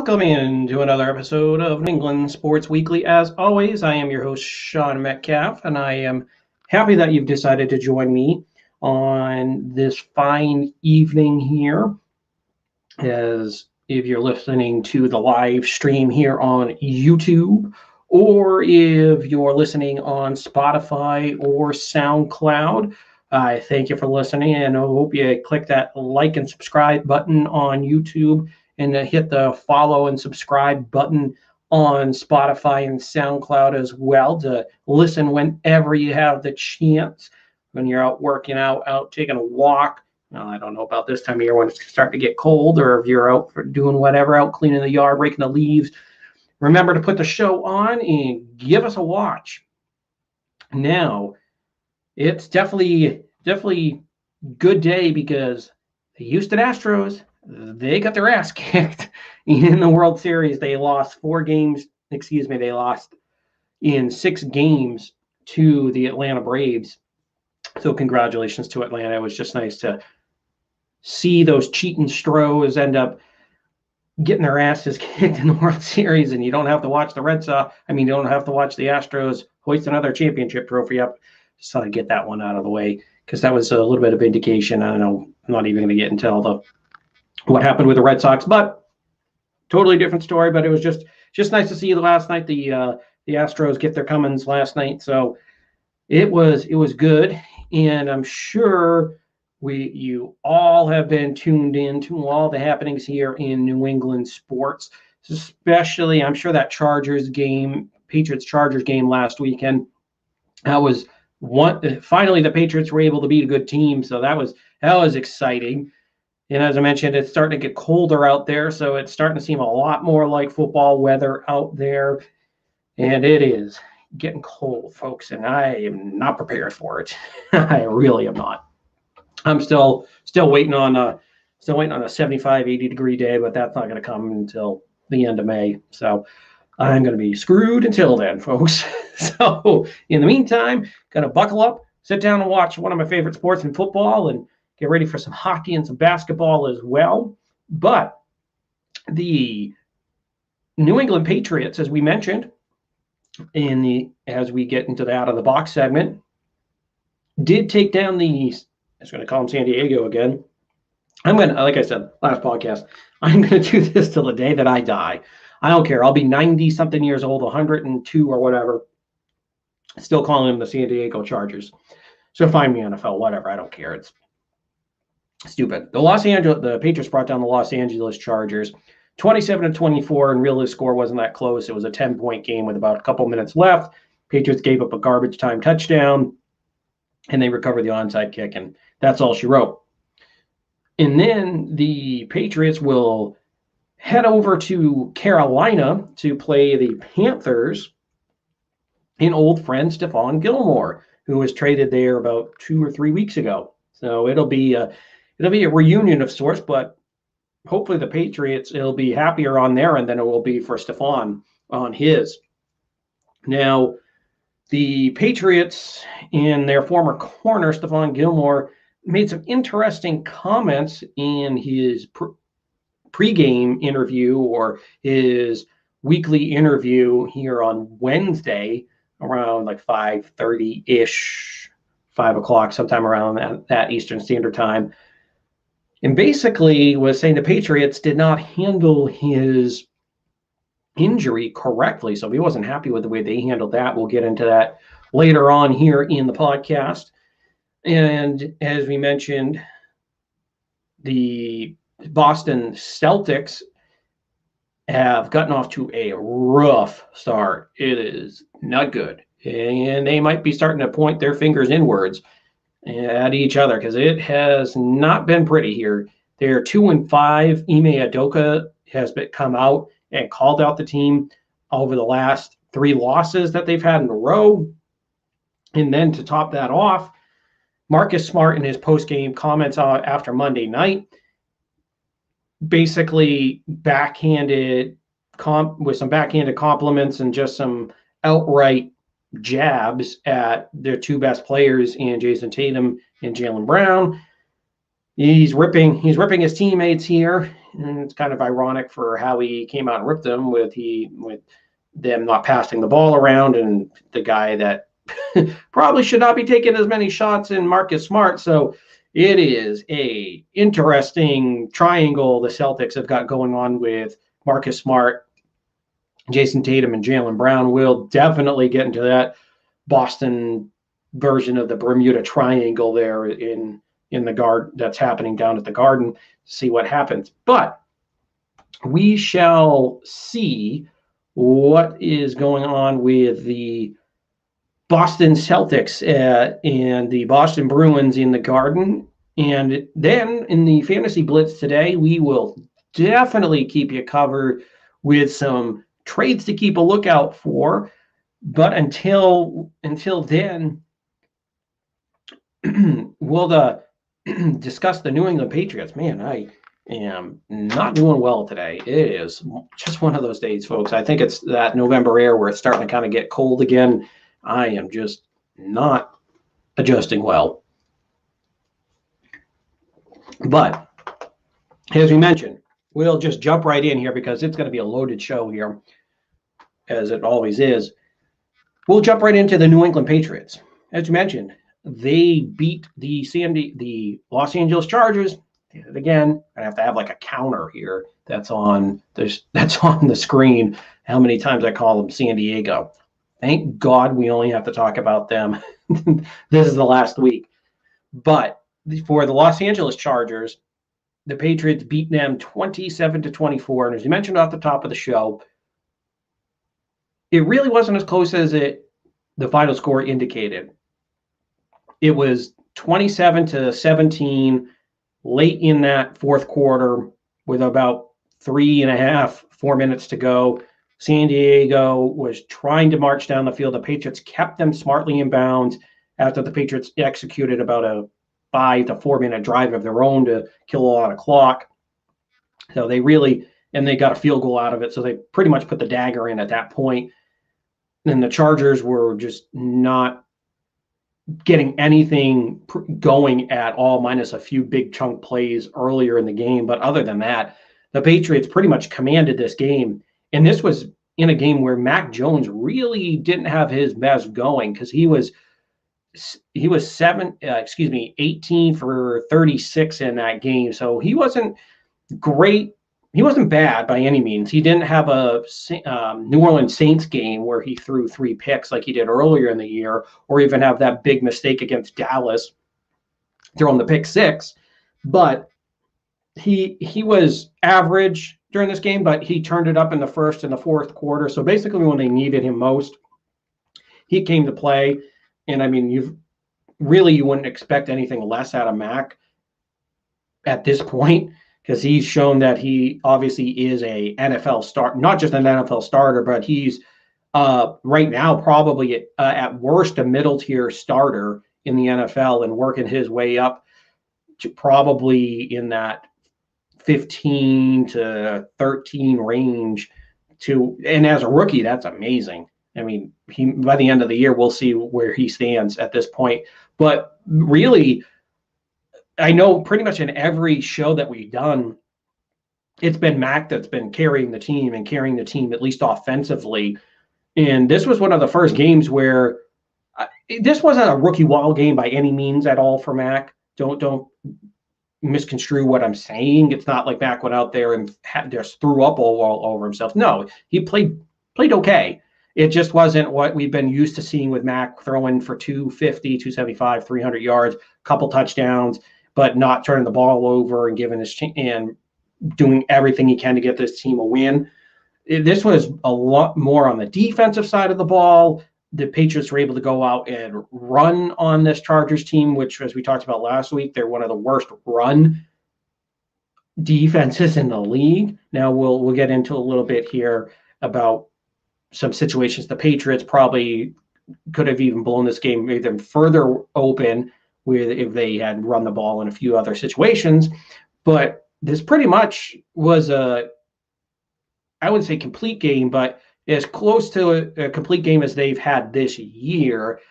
Welcome in to another episode of New England Sports Weekly. As always, I am your host, Sean Metcalf, and I am happy that you've decided to join me on this fine evening here. As if you're listening to the live stream here on YouTube, or if you're listening on Spotify or SoundCloud, I thank you for listening, and I hope you click that like and subscribe button on YouTube and hit the follow and subscribe button on Spotify and SoundCloud as well to listen whenever you have the chance. When you're out working out taking a walk. Well, I don't know about this time of year when it's starting to get cold, or if you're out for doing whatever, out cleaning the yard, raking the leaves. Remember to put the show on and give us a watch. Now, it's definitely good day because the Houston Astros, they got their ass kicked in the World Series. They lost they lost in 6 games to the Atlanta Braves. So congratulations to Atlanta. It was just nice to see those cheating Stros end up getting their asses kicked in the World Series, and you don't have to watch the Red Sox. You don't have to watch the Astros hoist another championship trophy up. Just thought I'd get that one out of the way because that was a little bit of vindication. I don't know, I'm not even going to get into what happened with the Red Sox, but totally different story. But it was just nice to see last night the Astros get their Cummins last night. So it was good, and I'm sure you all have been tuned in to all the happenings here in New England sports, especially I'm sure that Patriots-Chargers game last weekend. That was finally the Patriots were able to beat a good team, so that was exciting. And as I mentioned, it's starting to get colder out there, so it's starting to seem a lot more like football weather out there. And it is getting cold, folks, and I am not prepared for it. I really am not. I'm still waiting on a 75, 80 degree day, but that's not going to come until the end of May. So I'm going to be screwed until then, folks. So in the meantime, going to buckle up, sit down and watch one of my favorite sports in football, and get ready for some hockey and some basketball as well. But the New England Patriots, as we mentioned, as we get into the out of the box segment, did take down I was going to call them San Diego again. Like I said, last podcast, I'm going to do this till the day that I die. I don't care. I'll be 90 something years old, 102 or whatever. Still calling them the San Diego Chargers. So find me NFL, whatever. I don't care. It's stupid. The Patriots brought down the Los Angeles Chargers 27-24, and really the score wasn't that close. It was a 10-point game with about a couple minutes left. Patriots gave up a garbage time touchdown, and they recovered the onside kick, and that's all she wrote. And then the Patriots will head over to Carolina to play the Panthers in old friend Stephon Gilmore, who was traded there about 2 or 3 weeks ago. So it'll be a reunion of sorts, but hopefully the Patriots, it'll be happier on their end than it will be for Stephon on his. Now, the Patriots and their former corner, Stephon Gilmore, made some interesting comments in his pregame interview or his weekly interview here on Wednesday around like 5:30-ish, 5 o'clock, sometime around that Eastern Standard Time. And basically was saying the Patriots did not handle his injury correctly. So he wasn't happy with the way they handled that. We'll get into that later on here in the podcast. And as we mentioned, the Boston Celtics have gotten off to a rough start. It is not good. And they might be starting to point their fingers inwards at each other because it has not been pretty here. They're 2-5. Ime Udoka has come out and called out the team over the last 3 losses that they've had in a row. And then to top that off, Marcus Smart in his post-game comments after Monday night basically backhanded with some backhanded compliments and just some outright jabs at their 2 best players in Jason Tatum and Jaylen Brown, he's ripping his teammates here, and it's kind of ironic for how he came out and ripped them with them not passing the ball around, and the guy that probably should not be taking as many shots in Marcus Smart. So it is a interesting triangle the Celtics have got going on with Marcus Smart, Jason Tatum, and Jaylen Brown. We'll definitely get into that Boston version of the Bermuda Triangle there in the guard that's happening down at the Garden, see what happens. But we shall see what is going on with the Boston Celtics and the Boston Bruins in the Garden. And then in the Fantasy Blitz today, we will definitely keep you covered with some trades to keep a lookout for. But until then, we'll discuss the New England Patriots. Man, I am not doing well today. It is just one of those days, folks. I think it's that November air where it's starting to kind of get cold again. I am just not adjusting well. But as we mentioned, we'll just jump right in here because it's going to be a loaded show here, as it always is. We'll jump right into the New England Patriots. As you mentioned, they beat the Los Angeles Chargers. Again, I have to have like a counter here that's on the screen. How many times I call them San Diego? Thank God we only have to talk about them. This is the last week. But for the Los Angeles Chargers, the Patriots beat them 27-24. And as you mentioned off the top of the show, it really wasn't as close as the final score indicated. It was 27-17 late in that fourth quarter with about 4 minutes to go. San Diego was trying to march down the field. The Patriots kept them smartly in bounds after the Patriots executed about a 5 to 4 minute drive of their own to kill a lot of clock. So they got a field goal out of it. So they pretty much put the dagger in at that point. And the Chargers were just not getting anything going at all, minus a few big chunk plays earlier in the game. But other than that, the Patriots pretty much commanded this game. And this was in a game where Mac Jones really didn't have his best going, because he was 18 for 36 in that game. So he wasn't great. He wasn't bad by any means. He didn't have a New Orleans Saints game where he threw 3 picks like he did earlier in the year, or even have that big mistake against Dallas, throwing the pick 6. But he was average during this game, but he turned it up in the first and the fourth quarter. So basically when they needed him most, he came to play. And I mean, you wouldn't expect anything less out of Mac at this point, because he's shown that he obviously is a NFL start, not just an NFL starter, but he's right now probably at worst a middle tier starter in the NFL, and working his way up to probably in that 15 to 13 range and as a rookie, that's amazing. I mean, by the end of the year, we'll see where he stands at this point. But really, I know pretty much in every show that we've done, it's been Mac that's been carrying the team at least offensively. And this was one of the first games where this wasn't a rookie wall game by any means at all for Mac. Don't misconstrue what I'm saying. It's not like Mac went out there and just threw up all over himself. No, he played okay. It just wasn't what we've been used to seeing with Mac, throwing for 250, 275, 300 yards, a couple touchdowns, but not turning the ball over and giving and doing everything he can to get this team a win. This was a lot more on the defensive side of the ball. The Patriots were able to go out and run on this Chargers team, which, as we talked about last week, they're one of the worst run defenses in the league. Now we'll get into a little bit here about some situations the Patriots probably could have even blown this game even further open if they had run the ball in a few other situations. But this pretty much was I wouldn't say complete game, but as close to a complete game as they've had this year.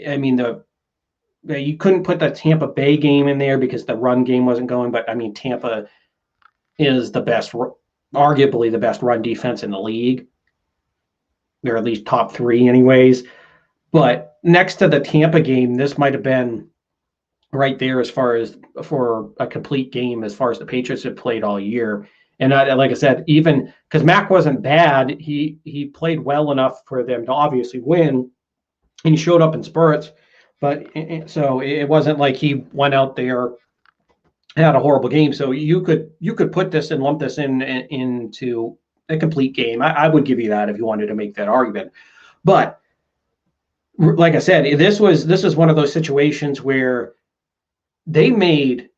I mean, the you couldn't put the Tampa Bay game in there because the run game wasn't going. But I mean, Tampa is arguably the best run defense in the league. They're at least top 3 anyways. But next to the Tampa game, this might have been right there as far as for a complete game as far as the Patriots have played all year. And like I said, even because Mac wasn't bad, he played well enough for them to obviously win, and he showed up in spurts. But so it wasn't like he went out there, had a horrible game. So you could put this and lump this into a complete game. I would give you that if you wanted to make that argument. But like I said, this is one of those situations where they made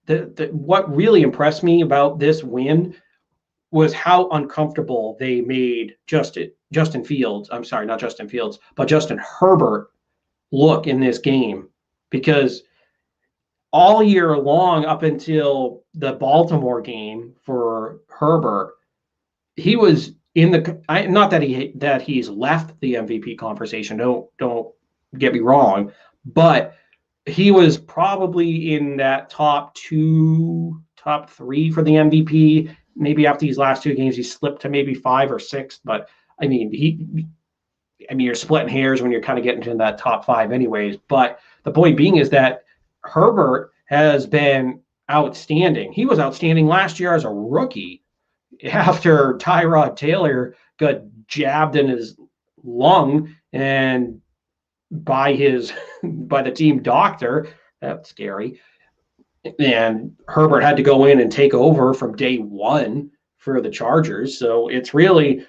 what really impressed me about this win was how uncomfortable they made Justin Fields. I'm sorry, not Justin Fields, but Justin Herbert look in this game, because all year long up until the Baltimore game for Herbert, he was in the not that he's left the MVP conversation. Don't get me wrong, but he was probably in that top 3 for the MVP. Maybe after these last 2 games, he slipped to maybe 5 or 6. But I mean, you're splitting hairs when you're kind of getting to that top 5 anyways. But the point being is that Herbert has been outstanding. He was outstanding last year as a rookie after Tyrod Taylor got jabbed in his lung and by the team doctor. That's scary. And Herbert had to go in and take over from day 1 for the Chargers. So it's really,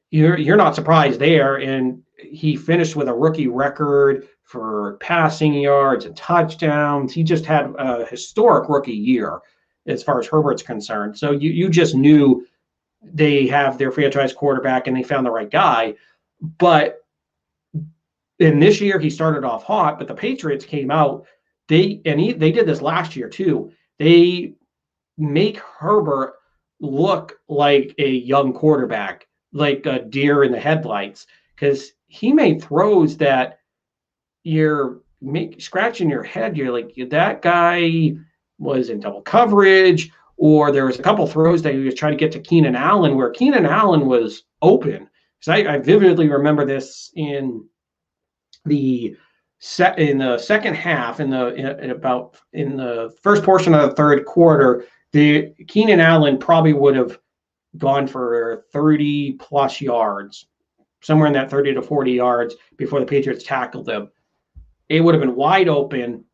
you're not surprised there. And he finished with a rookie record for passing yards and touchdowns. He just had a historic rookie year as far as Herbert's concerned. So you just knew they have their franchise quarterback and they found the right guy. But in this year, he started off hot, but the Patriots came out. They did this last year too. They make Herbert look like a young quarterback, like a deer in the headlights, because he made throws that you're scratching your head. You're like, that guy was in double coverage, or there was a couple throws that he was trying to get to Keenan Allen where Keenan Allen was open. So I vividly remember this in the second half, in the first portion of the third quarter, the Keenan Allen probably would have gone for 30 plus yards, somewhere in that 30 to 40 yards before the Patriots tackled him. It would have been wide open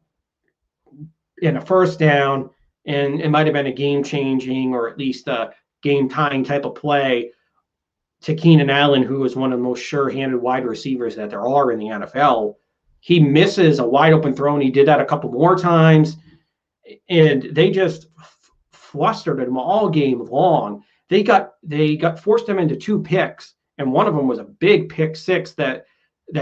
in a first down, and it might have been a game-changing or at least a game-tying type of play to Keenan Allen, who is one of the most sure-handed wide receivers that there are in the NFL. He misses a wide-open throw, and he did that a couple more times, and they just flustered him all game long. They forced him into 2 picks, and one of them was a big pick 6 that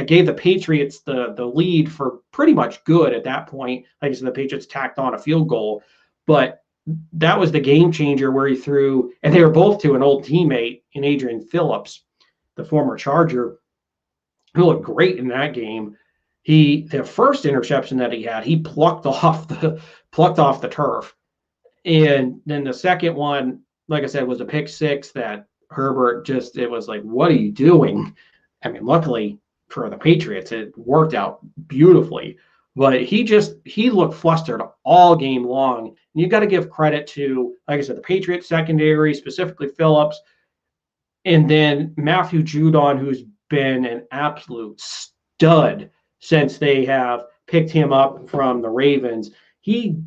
gave the Patriots the lead for pretty much good at that point. Like I said, the Patriots tacked on a field goal, but that was the game changer where he threw, and they were both to an old teammate in Adrian Phillips, the former Charger, who looked great in that game. The first interception that he had, he plucked off the turf. And then the second one, like I said, was a pick 6 that Herbert it was like, what are you doing? I mean, luckily for the Patriots, it worked out beautifully. But he looked flustered all game long. And you've got to give credit to, like I said, the Patriots secondary, specifically Phillips, and then Matthew Judon, who's been an absolute stud since they have picked him up from the Ravens. He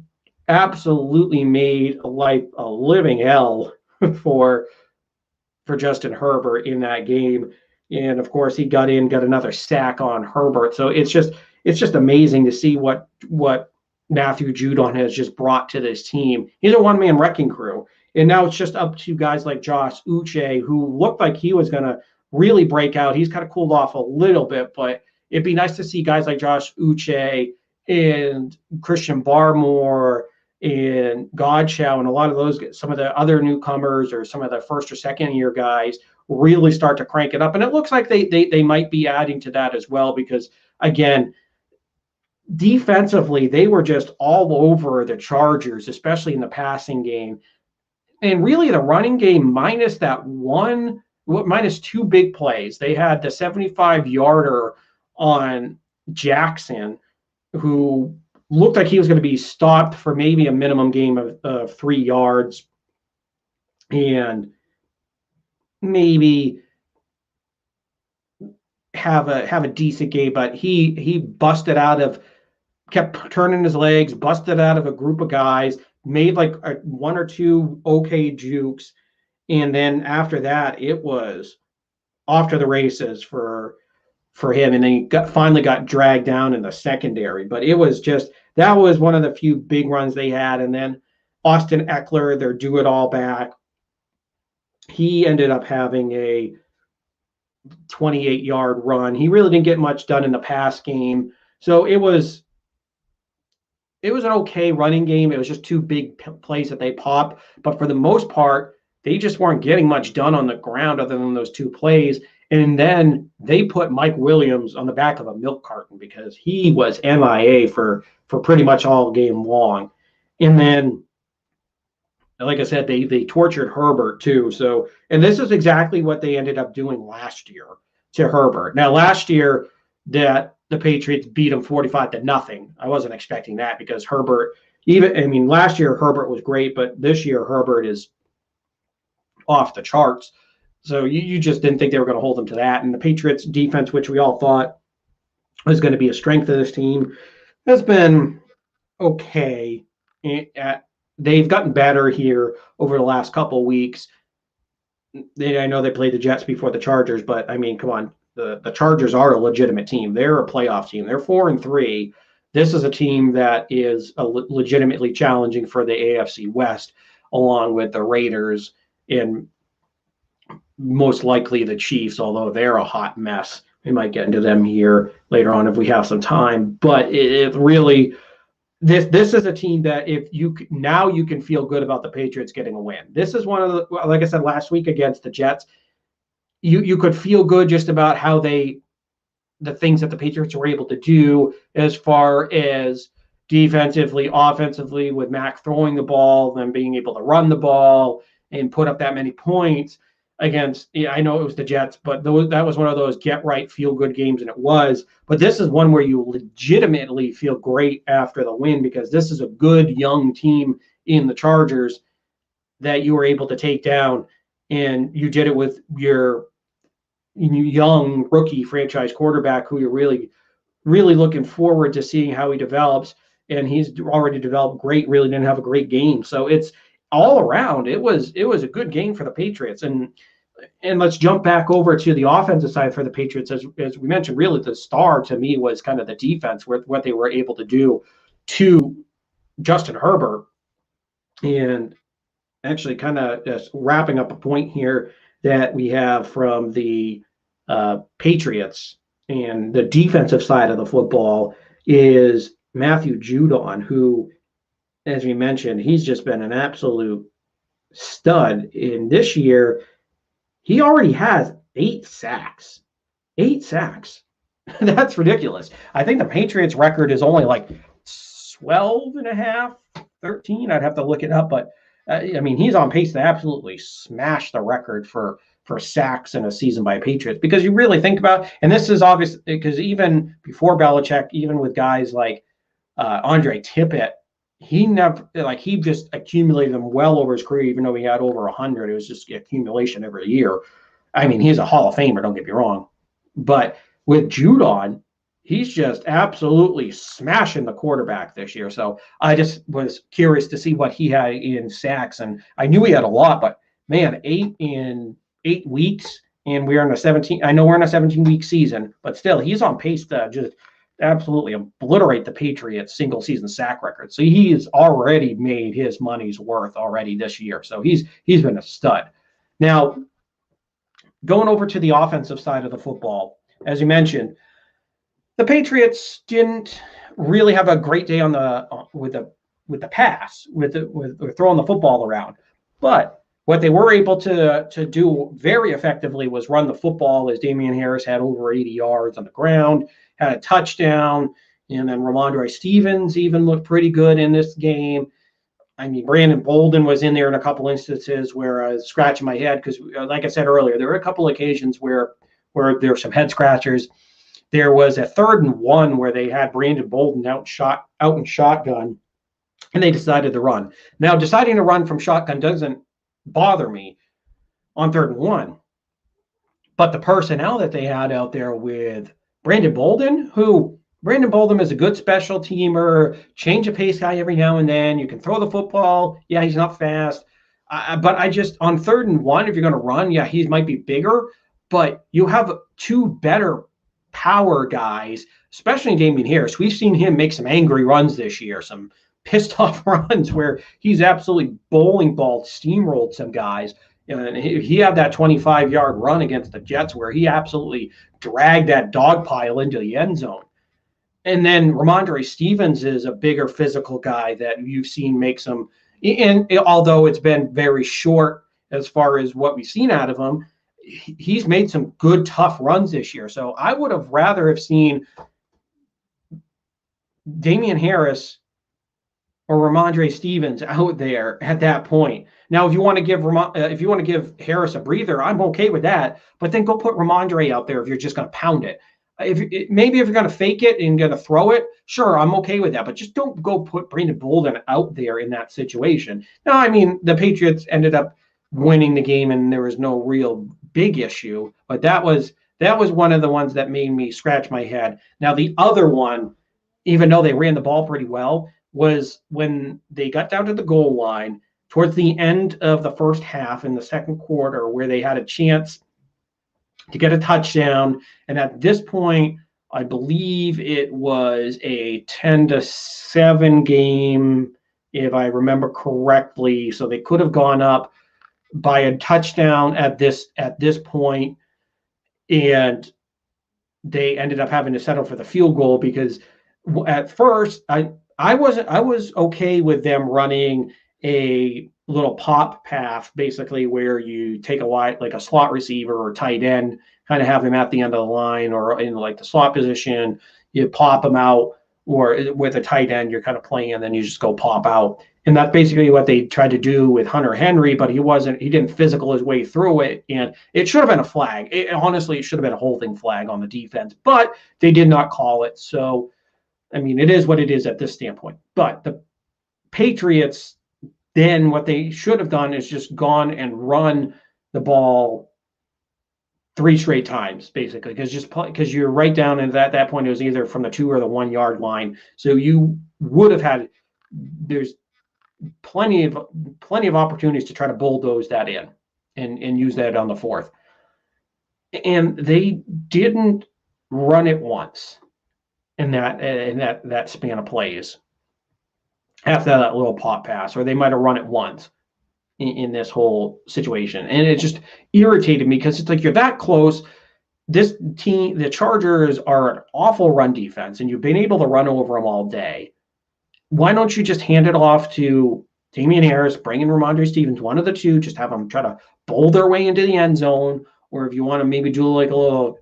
absolutely made life a living hell for Justin Herbert in that game. And of course, he got another sack on Herbert. So it's just amazing to see what Matthew Judon has just brought to this team. He's a one-man wrecking crew. And now it's just up to guys like Josh Uche, who looked like he was going to really break out. He's kind of cooled off a little bit, but it'd be nice to see guys like Josh Uche and Christian Barmore and Godchow and a lot of those, some of the other newcomers or some of the first or second year guys really start to crank it up. And it looks like they might be adding to that as well, because again, defensively, they were just all over the Chargers, especially in the passing game. And really, the running game, minus two big plays. They had the 75-yarder on Jackson, who looked like he was going to be stopped for maybe a minimum gain of 3 yards, and maybe have a decent game. But he busted out of, kept turning his legs, busted out of a group of guys, made like one or two okay jukes, and then after that, it was off to the races for him. And then he finally got dragged down in the secondary. But it was just, that was one of the few big runs they had. And then Austin Eckler, their do-it-all back, he ended up having a 28-yard run. He really didn't get much done in the pass game. So it was an okay running game. It was just two big plays that they popped. But for the most part, they just weren't getting much done on the ground other than those two plays. And then they put Mike Williams on the back of a milk carton because he was MIA for pretty much all game long. And then, like I said, they tortured Herbert too. So, and this is exactly what they ended up doing last year to Herbert. Now, last year that the Patriots beat him 45-0. I wasn't expecting that because Herbert, last year Herbert was great, but this year Herbert is off the charts. So you just didn't think they were going to hold them to that. And the Patriots defense, which we all thought was going to be a strength of this team, has been okay. They've gotten better here over the last couple of weeks. I know they played the Jets before the Chargers, but I mean, come on. The Chargers are a legitimate team. They're a playoff team. They're 4-3. This is a team that is legitimately challenging for the AFC West, along with the Raiders and most likely the Chiefs, although they're a hot mess. We might get into them here later on if we have some time. But it really, this is a team that you can feel good about the Patriots getting a win. This is one of the, like I said last week against the Jets, you could feel good just about how the things that the Patriots were able to do as far as defensively, offensively, with Mac throwing the ball, them being able to run the ball and put up that many points against, I know it was the Jets, but that was one of those get right, feel good games, and it was. But this is one where you legitimately feel great after the win because this is a good young team in the Chargers that you were able to take down, and you did it with your young rookie franchise quarterback who you're really, really looking forward to seeing how he develops. And he's already developed great, really didn't have a great game. So it's all around. It was a good game for the Patriots. And let's jump back over to the offensive side for the Patriots. As we mentioned, really the star to me was kind of the defense, what they were able to do to Justin Herbert. And actually kind of just wrapping up a point here that we have from the Patriots and the defensive side of the football is Matthew Judon, who, as we mentioned, he's just been an absolute stud. In this year, he already has 8 sacks. 8 sacks. That's ridiculous. I think the Patriots record is only like 12 and a half, 13. I'd have to look it up, but he's on pace to absolutely smash the record for sacks in a season by Patriots, because you really think about, and this is obvious because even before Belichick, even with guys like Andre Tippett, he just accumulated them well over his career, even though he had over 100. It was just accumulation every year. He's a Hall of Famer, don't get me wrong. But with Judon, he's just absolutely smashing the quarterback this year. So I just was curious to see what he had in sacks. And I knew he had a lot, but man, 8 in 8 weeks, and we're in a 17. I know we're in a 17-week season, but still, he's on pace to just absolutely obliterate the Patriots' single season sack record. So he's already made his money's worth already this year. So he's been a stud. Now, going over to the offensive side of the football, as you mentioned, the Patriots didn't really have a great day with the pass, with throwing the football around. But what they were able to do very effectively was run the football, as Damien Harris had over 80 yards on the ground, had a touchdown, And then Ramondre Stevens even looked pretty good in this game. I mean, Brandon Bolden was in there in a couple instances where I was scratching my head because, like I said earlier, there were a couple occasions where there were some head scratchers. There was a 3rd and 1 where they had Brandon Bolden out in shotgun, and they decided to run. Now, deciding to run from shotgun doesn't bother me on 3rd and 1, but the personnel that they had out there with Brandon Bolden, Brandon Bolden is a good special teamer, change of pace guy every now and then. You can throw the football. Yeah, he's not fast. But I just, on 3rd and 1, if you're going to run, yeah, he might be bigger, but you have 2 better power guys, especially Damien Harris. We've seen him make some angry runs this year, some pissed off runs where he's absolutely bowling ball steamrolled some guys. And he had that 25-yard run against the Jets where he absolutely dragged that dog pile into the end zone. And then Ramondre Stevens is a bigger physical guy that you've seen make some, and although it's been very short as far as what we've seen out of him, he's made some good, tough runs this year. So I would have rather have seen Damien Harris or Ramondre Stevens out there at that point. Now, if you want to give Harris a breather, I'm okay with that. But then go put Ramondre out there if you're just going to pound it. Maybe if you're going to fake it and going to throw it, sure, I'm okay with that. But just don't go put Brandon Bolden out there in that situation. Now, I mean, the Patriots ended up winning the game, and there was no real big issue. But that was one of the ones that made me scratch my head. Now, the other one, even though they ran the ball pretty well, was when they got down to the goal line towards the end of the first half in the second quarter, where they had a chance to get a touchdown. And at this point, I believe it was a 10-7 game, if I remember correctly. So they could have gone up by a touchdown at this point, and they ended up having to settle for the field goal because at first I was okay with them running a little pop path, basically where you take a wide, like a slot receiver or tight end, kind of have him at the end of the line or in like the slot position. You pop him out, or with a tight end, you're kind of playing, and then you just go pop out. And that's basically what they tried to do with Hunter Henry, but he didn't physical his way through it. And it should have been a flag. Honestly, it should have been a holding flag on the defense, but they did not call it. So, I mean, it is what it is at this standpoint. But the Patriots, then what they should have done is just gone and run the ball 3 straight times, basically, because you're right down, and at that point it was either from the 2 or the 1 yard line. So you would have had, there's plenty of opportunities to try to bulldoze that in and use that on the 4th. And they didn't run it once in that span of plays after that little pop pass, or they might have run it once in this whole situation. And it just irritated me because it's like, you're that close. This team, the Chargers, are an awful run defense, and you've been able to run over them all day. Why don't you just hand it off to Damien Harris, bring in Ramondre Stevens, one of the two, just have them try to bowl their way into the end zone, or if you want to maybe do like a little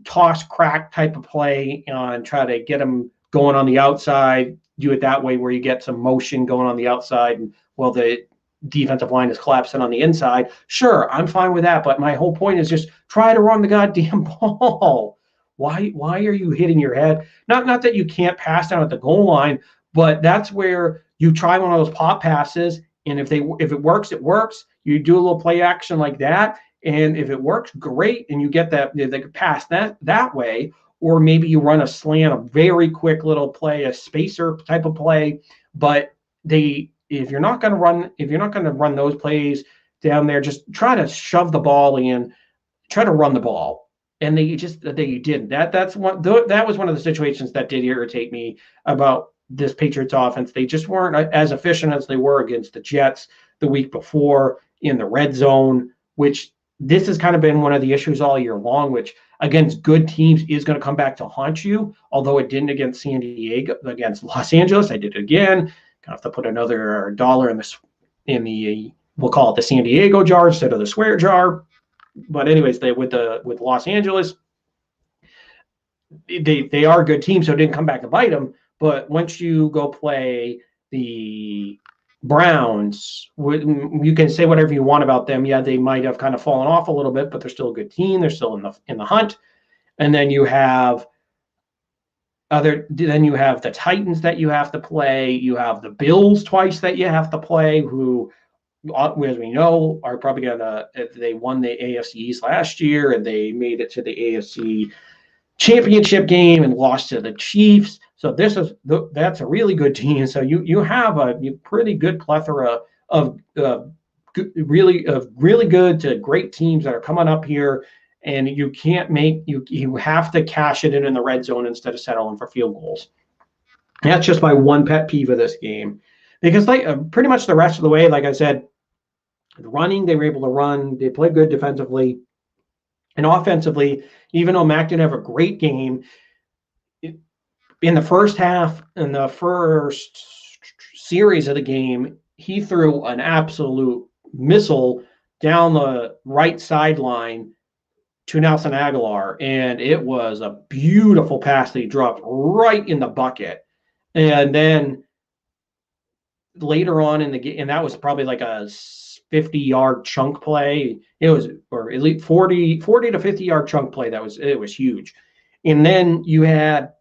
toss crack type of play and try to get them going on the outside, do it that way where you get some motion going on the outside, and well, the defensive line is collapsing on the inside. Sure, I'm fine with that, but my whole point is just try to run the goddamn ball. Why are you hitting your head? Not that you can't pass down at the goal line, but that's where you try one of those pop passes, and if it works, it works. You do a little play action like that, and if it works, great, and you get that, they could pass that way. Or maybe you run a slant, a very quick little play, a spacer type of play. But if you're not going to run those plays down there, just try to shove the ball in, try to run the ball. And they didn't. That was one of the situations that did irritate me about this Patriots offense. They just weren't as efficient as they were against the Jets the week before in the red zone, which this has kind of been one of the issues all year long, which against good teams is going to come back to haunt you, although it didn't against San Diego. Against Los Angeles, I did it again. Gonna have to put another dollar in the we'll call it the San Diego jar instead of the swear jar. But anyways, with Los Angeles, they are a good team, so it didn't come back to bite them. But once you go play the Browns, you can say whatever you want about them. Yeah, they might have kind of fallen off a little bit, but they're still a good team. They're still in the hunt. And then you have the Titans that you have to play. You have the Bills twice that you have to play, who, as we know, are probably gonna. They won the AFC East last year, and they made it to the AFC Championship game and lost to the Chiefs. So that's a really good team. So you have a pretty good plethora of really good to great teams that are coming up here, and you can't make you have to cash it in the red zone instead of settling for field goals. And that's just my one pet peeve of this game, because pretty much the rest of the way, like I said, running, they were able to run. They played good defensively. And offensively, even though Mac didn't have a great game, in the first half, in the first series of the game, he threw an absolute missile down the right sideline to Nelson Aguilar, and it was a beautiful pass that he dropped right in the bucket. And then later on in the game, and that was probably like a 50-yard chunk play. It was, or at least 40 to 50-yard chunk play. It was huge. And then you had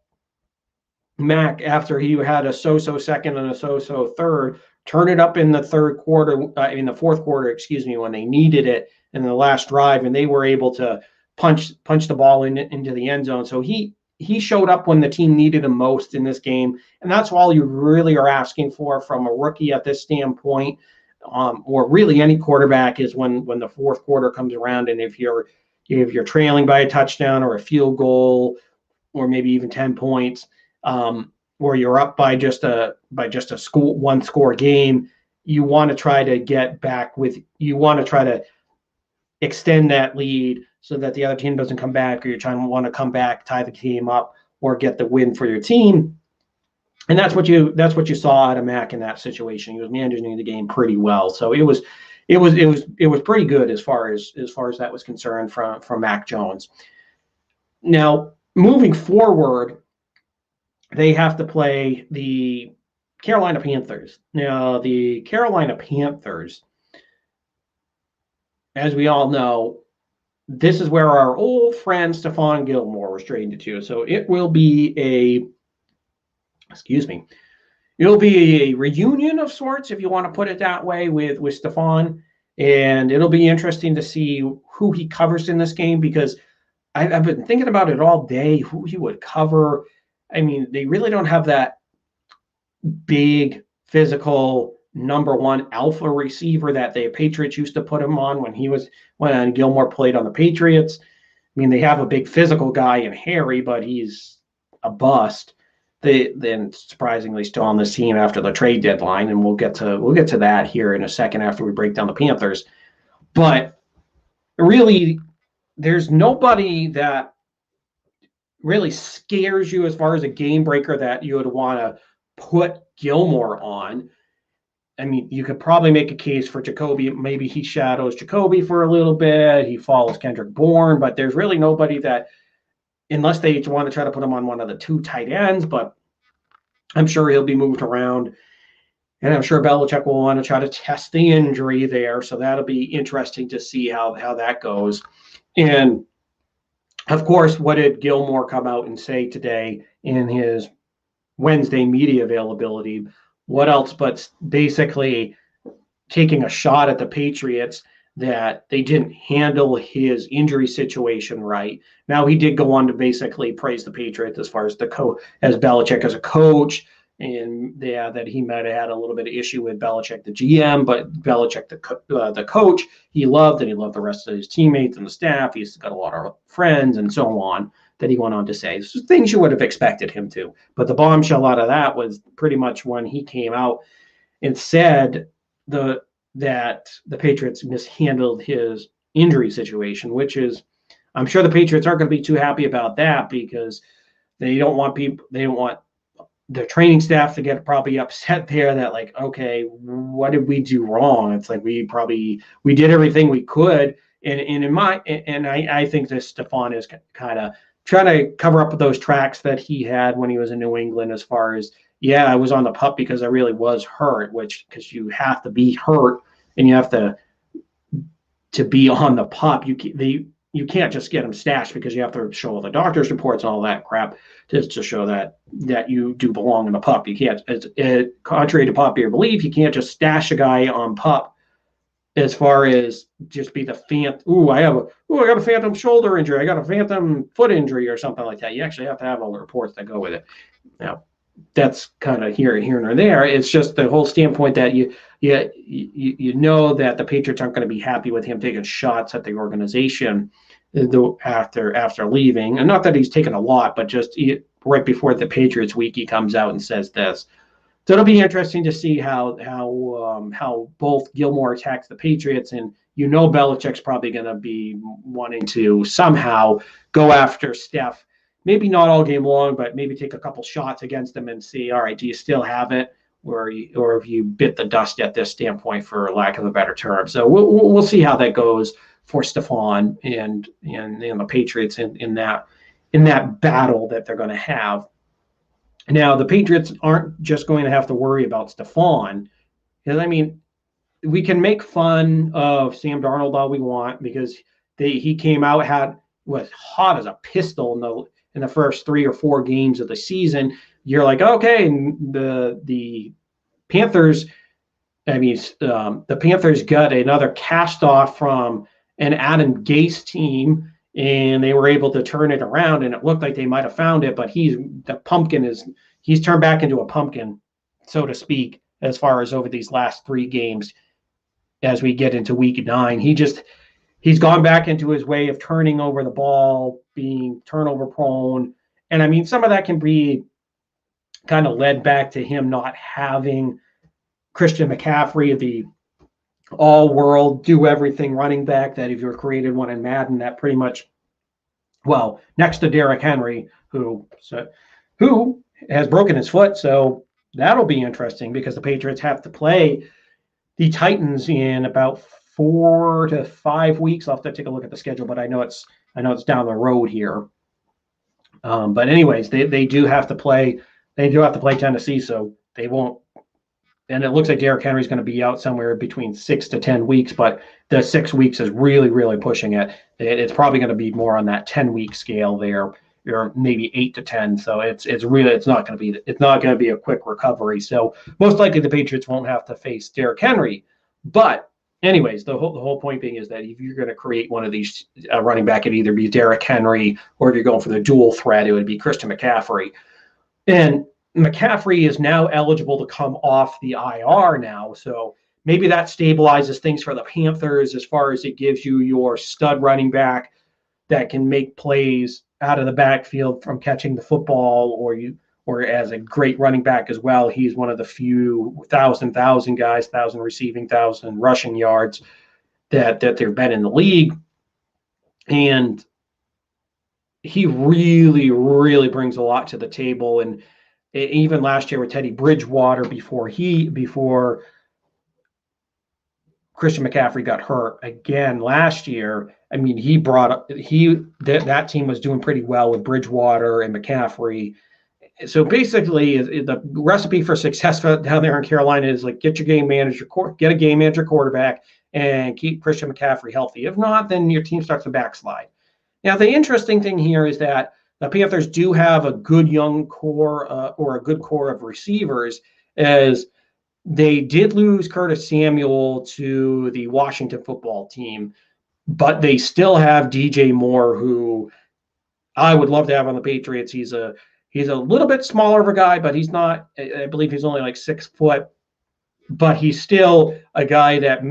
Mac, after he had a so-so second and a so-so third, turn it up in the fourth quarter, excuse me, when they needed it in the last drive, and they were able to punch the ball into the end zone. So he showed up when the team needed him most in this game, and that's all you really are asking for from a rookie at this standpoint. Or really any quarterback, is when the fourth quarter comes around, and if you're trailing by a touchdown or a field goal, or maybe even 10 points, or you're up by just a one score game, you want to try to get back you want to try to extend that lead so that the other team doesn't come back, or you're trying to want to come back, tie the game up, or get the win for your team. And that's what you saw out of Mac in that situation. He was managing the game pretty well. So it was pretty good as far as that was concerned from Mac Jones. Now, moving forward, they have to play the Carolina Panthers. Now, the Carolina Panthers, as we all know, this is where our old friend Stephon Gilmore was traded to. So it will be it'll be a reunion of sorts, if you want to put it that way, with Stephon. And it'll be interesting to see who he covers in this game, because I've been thinking about it all day, who he would cover. I mean, they really don't have that big, physical, number one alpha receiver that the Patriots used to put him on when Gilmore played on the Patriots. I mean, they have a big physical guy in Harry, but he's a bust. Then surprisingly still on this team after the trade deadline, and we'll get to that here in a second after we break down the Panthers. But really, there's nobody that really scares you as far as a game breaker that you would want to put Gilmore on. I mean, you could probably make a case for Jacoby. Maybe he shadows Jacoby for a little bit. He follows Kendrick Bourne, but there's really nobody that, unless they want to try to put him on one of the two tight ends, but I'm sure he'll be moved around. And I'm sure Belichick will want to try to test the injury there. So that'll be interesting to see how that goes. And, of course, what did Gilmore come out and say today in his Wednesday media availability? What else but basically taking a shot at the Patriots that they didn't handle his injury situation right. Now, he did go on to basically praise the Patriots as far as as Belichick as a coach, and that he might have had a little bit of issue with Belichick, the GM, but Belichick, the coach, he loved, and he loved the rest of his teammates and the staff. He's got a lot of friends and so on, that he went on to say. So things you would have expected him to. But the bombshell out of that was pretty much when he came out and said that the Patriots mishandled his injury situation, which is, I'm sure the Patriots aren't going to be too happy about that, because they don't want the training staff to get probably upset there that, like, okay, what did we do wrong? It's like we did everything we could. And I think that Stephon is kind of trying to cover up those tracks that he had when he was in New England, as far as, yeah, I was on the pup because I really was hurt, because you have to be hurt and you have to be on the pup. You can't just get them stashed, because you have to show all the doctor's reports and all that crap just to show that you do belong in the pup. You can't, contrary to popular belief, you can't just stash a guy on pup as far as just be the I got a phantom shoulder injury, I got a phantom foot injury or something like that. You actually have to have all the reports that go with it. Now, that's kind of here and there. It's just the whole standpoint that you know that the Patriots aren't going to be happy with him taking shots at the organization after leaving. And not that he's taken a lot, but just right before the Patriots week, he comes out and says this. So it'll be interesting to see how both Gilmore attacks the Patriots, and Belichick's probably going to be wanting to somehow go after Steph. Maybe not all game long, but maybe take a couple shots against them and see, all right, do you still have it, or have you bit the dust at this standpoint, for lack of a better term? So we'll see how that goes for Stephon and the Patriots in that battle that they're going to have. Now, the Patriots aren't just going to have to worry about Stephon. Because, I mean, we can make fun of Sam Darnold all we want, because he came out, was hot as a pistol in the first 3 or 4 games of the season. You're like, okay, the Panthers, the Panthers got another cast off from an Adam Gase team, and they were able to turn it around, and it looked like they might have found it, but he's turned back into a pumpkin, so to speak, as far as over these last 3 games. As we get into week 9, he's gone back into his way of turning over the ball, being turnover prone. And some of that can be kind of led back to him not having Christian McCaffrey, the all-world, do-everything running back that if you created one in Madden, that pretty much, well, next to Derrick Henry, who has broken his foot. So that'll be interesting, because the Patriots have to play the Titans in about 4 to 5 weeks. I'll have to take a look at the schedule, but I know it's down the road here. But anyways, they do have to play Tennessee, so they won't. And it looks like Derrick Henry's going to be out somewhere between 6 to 10 weeks, but the 6 weeks is really, really pushing it. It's probably going to be more on that 10-week scale there, or maybe 8 to 10. So it's not going to be a quick recovery. So most likely the Patriots won't have to face Derrick Henry. But anyways, the whole point being is that if you're going to create one of these running back, it'd either be Derrick Henry, or if you're going for the dual threat, it would be Christian McCaffrey. And McCaffrey is now eligible to come off the IR now. So maybe that stabilizes things for the Panthers, as far as it gives you your stud running back that can make plays out of the backfield from catching the football, or as a great running back as well. He's one of the few thousand guys, 1,000 receiving, 1,000 rushing yards that there've been in the league. And he really, really brings a lot to the table. And even last year with Teddy Bridgewater, before Christian McCaffrey got hurt again last year, that team was doing pretty well with Bridgewater and McCaffrey. So basically, the recipe for success down there in Carolina is like get a game manager quarterback, and keep Christian McCaffrey healthy. If not, then your team starts to backslide. Now, the interesting thing here is that the Panthers do have a good young core, or a good core of receivers, as they did lose Curtis Samuel to the Washington football team, but they still have DJ Moore, who I would love to have on the Patriots. He's a little bit smaller of a guy, but he's not, I believe he's only like 6 foot, but he's still a guy that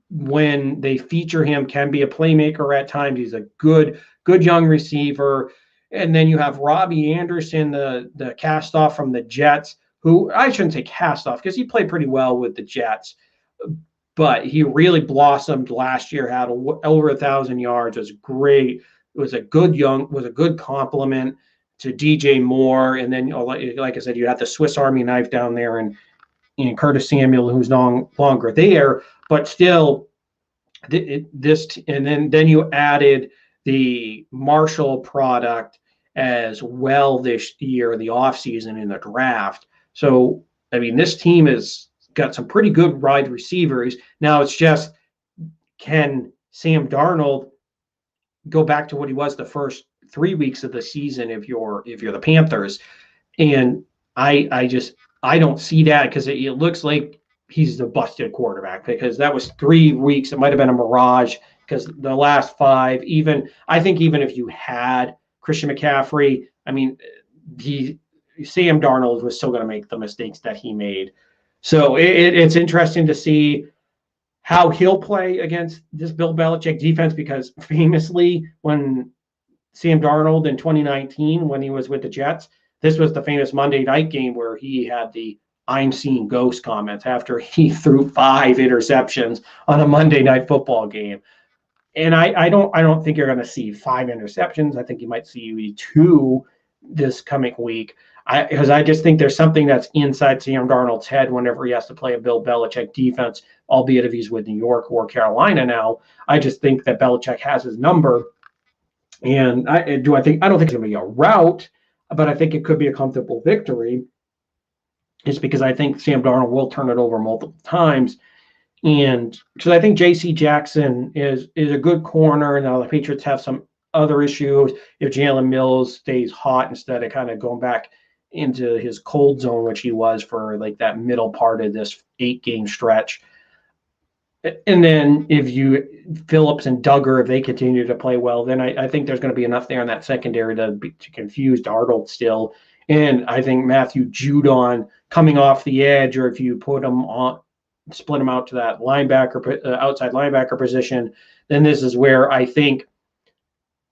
when they feature him, can be a playmaker at times. He's a good young receiver. And then you have Robbie Anderson, the cast off from the Jets, who I shouldn't say cast off, because he played pretty well with the Jets, but he really blossomed last year, had over 1,000 yards, was great. It was a good compliment to DJ Moore. And then, like I said, you had the Swiss Army knife down there, and Curtis Samuel, who's no longer there, but still and then you added the Marshall product as well this year, the offseason in the draft. So, I mean, this team has got some pretty good wide receivers. Now it's just, can Sam Darnold go back to what he was the first 3 weeks of the season if you're the Panthers? And I don't see that, because it looks like he's the busted quarterback, because that was 3 weeks. It might have been a mirage, because the last five, I think even if you had Christian McCaffrey, I mean, Sam Darnold was still going to make the mistakes that he made. So it's interesting to see how he'll play against this Bill Belichick defense, because famously, when Sam Darnold in 2019, when he was with the Jets, this was the famous Monday night game where he had the "I'm seeing ghosts" comments after he threw 5 interceptions on a Monday night football game. And I don't think you're going to see 5 interceptions. I think you might see 2 this coming week. Because I just think there's something that's inside Sam Darnold's head whenever he has to play a Bill Belichick defense, albeit if he's with New York or Carolina now. I just think that Belichick has his number. And I don't think it's going to be a rout, but I think it could be a comfortable victory, just because I think Sam Darnold will turn it over multiple times. And because I think J.C. Jackson is a good corner. Now the Patriots have some other issues. If Jalen Mills stays hot instead of kind of going back into his cold zone, which he was for like that middle part of this 8-game stretch. And then if Phillips and Duggar, if they continue to play well, then I think there's going to be enough there in that secondary to confuse Darnold still. And I think Matthew Judon coming off the edge, or if you put him on, split him out to that linebacker, outside linebacker position, then this is where I think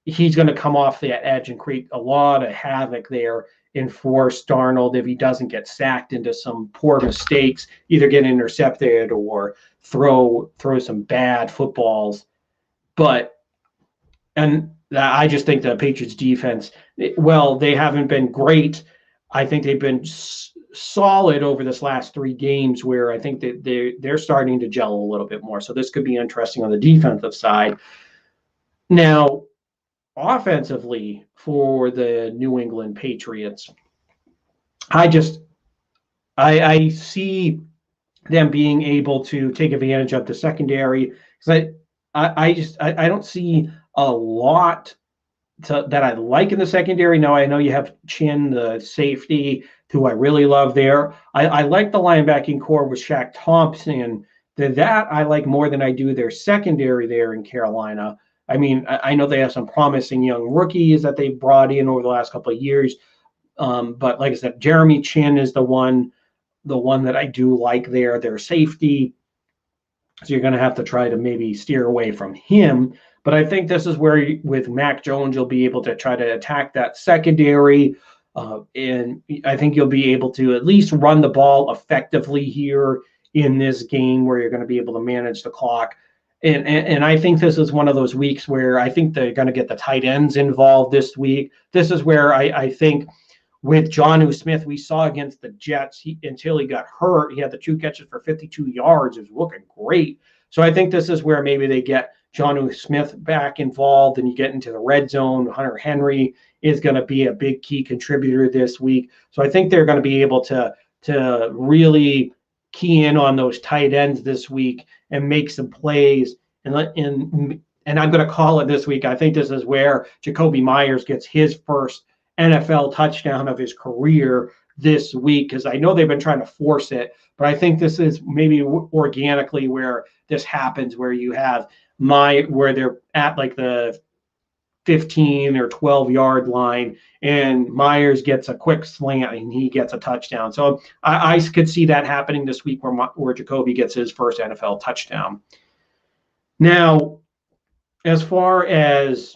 he's going to come off that edge and create a lot of havoc there and force Darnold, if he doesn't get sacked, into some poor mistakes, either get intercepted or throw some bad footballs. And I just think the Patriots defense, well, they haven't been great. I think they've been solid over this last 3 games, where I think that they're starting to gel a little bit more. So this could be interesting on the defensive side. Now, offensively, for the New England Patriots, I see them being able to take advantage of the secondary, because I don't see a lot that I like in the secondary. Now, I know you have Chin, the safety, who I really love there. I like the linebacking core with Shaq Thompson. That I like more than I do their secondary there in Carolina. I mean, I know they have some promising young rookies that they brought in over the last couple of years. But like I said, Jeremy Chin is the one that I do like there, their safety. So you're going to have to try to maybe steer away from him. But I think this is where, with Mac Jones, you'll be able to try to attack that secondary. And I think you'll be able to at least run the ball effectively here in this game, where you're going to be able to manage the clock. And I think this is one of those weeks where I think they're going to get the tight ends involved this week. This is where I think with Jonnu Smith, we saw against the Jets, until he got hurt, he had the 2 catches for 52 yards. It was looking great. So I think this is where maybe they get Jonnu Smith back involved, and you get into the red zone. Hunter Henry is going to be a big key contributor this week. So I think they're going to be able to really key in on those tight ends this week and make some plays. And I'm going to call it this week. I think this is where Jacoby Myers gets his first NFL touchdown of his career this week, because I know they've been trying to force it, but I think this is maybe organically where this happens, where you have where they're at like the 15 or 12-yard line, and Myers gets a quick slant and he gets a touchdown. So I could see that happening this week, where Jacoby gets his first NFL touchdown. Now, as far as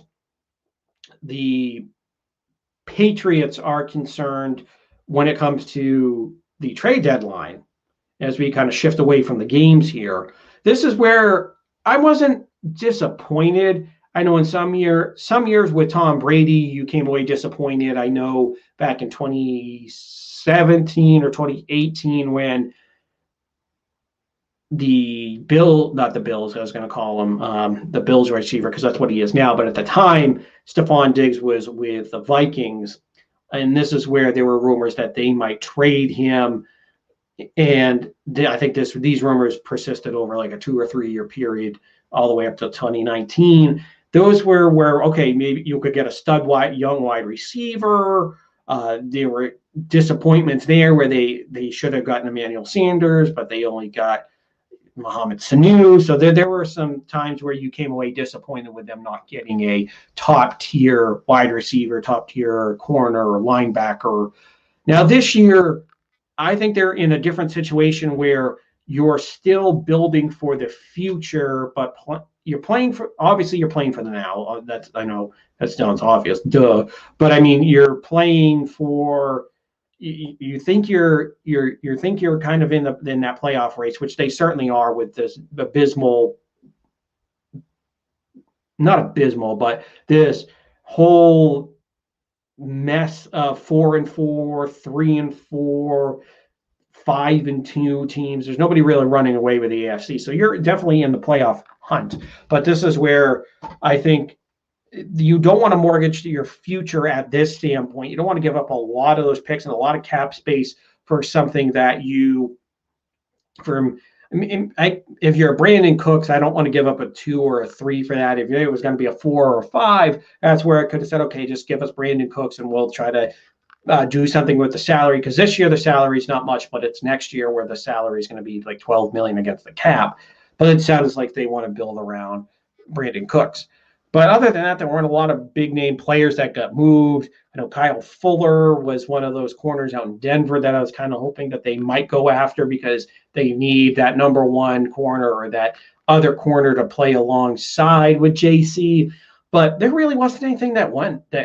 the Patriots are concerned, when it comes to the trade deadline, as we kind of shift away from the games here, this is where I wasn't disappointed. I know in some years with Tom Brady, you came away disappointed. I know back in 2017 or 2018, when not the Bills, I was going to call him the Bills receiver because that's what he is now. But at the time, Stephon Diggs was with the Vikings, and this is where there were rumors that they might trade him. And I think these rumors persisted over like a 2 or 3 year period, all the way up to 2019. Those were where, okay, maybe you could get a young wide receiver. There were disappointments there where they should have gotten Emmanuel Sanders, but they only got Mohamed Sanu. So there were some times where you came away disappointed with them not getting a top tier wide receiver, top tier corner or linebacker. Now this year, I think they're in a different situation where you're still building for the future, but you're playing for the now. I know that sounds obvious, duh. But I mean, you're playing for. You think you're kind of in that playoff race, which they certainly are with this abysmal, not abysmal, but this whole mess of 4-4, 3-4, 5-2 teams. There's nobody really running away with the AFC. So you're definitely in the playoff hunt. But this is where I think you don't want to mortgage your future at this standpoint. You don't want to give up a lot of those picks and a lot of cap space for something that if you're Brandon Cooks, I don't want to give up a 2 or a 3 for that. If it was going to be a 4 or a 5, that's where I could have said, okay, just give us Brandon Cooks and we'll try to do something with the salary, because this year the salary is not much, but it's next year where the salary is going to be like $12 million against the cap. But it sounds like they want to build around Brandon Cooks. But other than that, there weren't a lot of big name players that got moved. I know Kyle Fuller was one of those corners out in Denver that I was kind of hoping that they might go after because they need that number one corner or that other corner to play alongside with JC. But there really wasn't anything that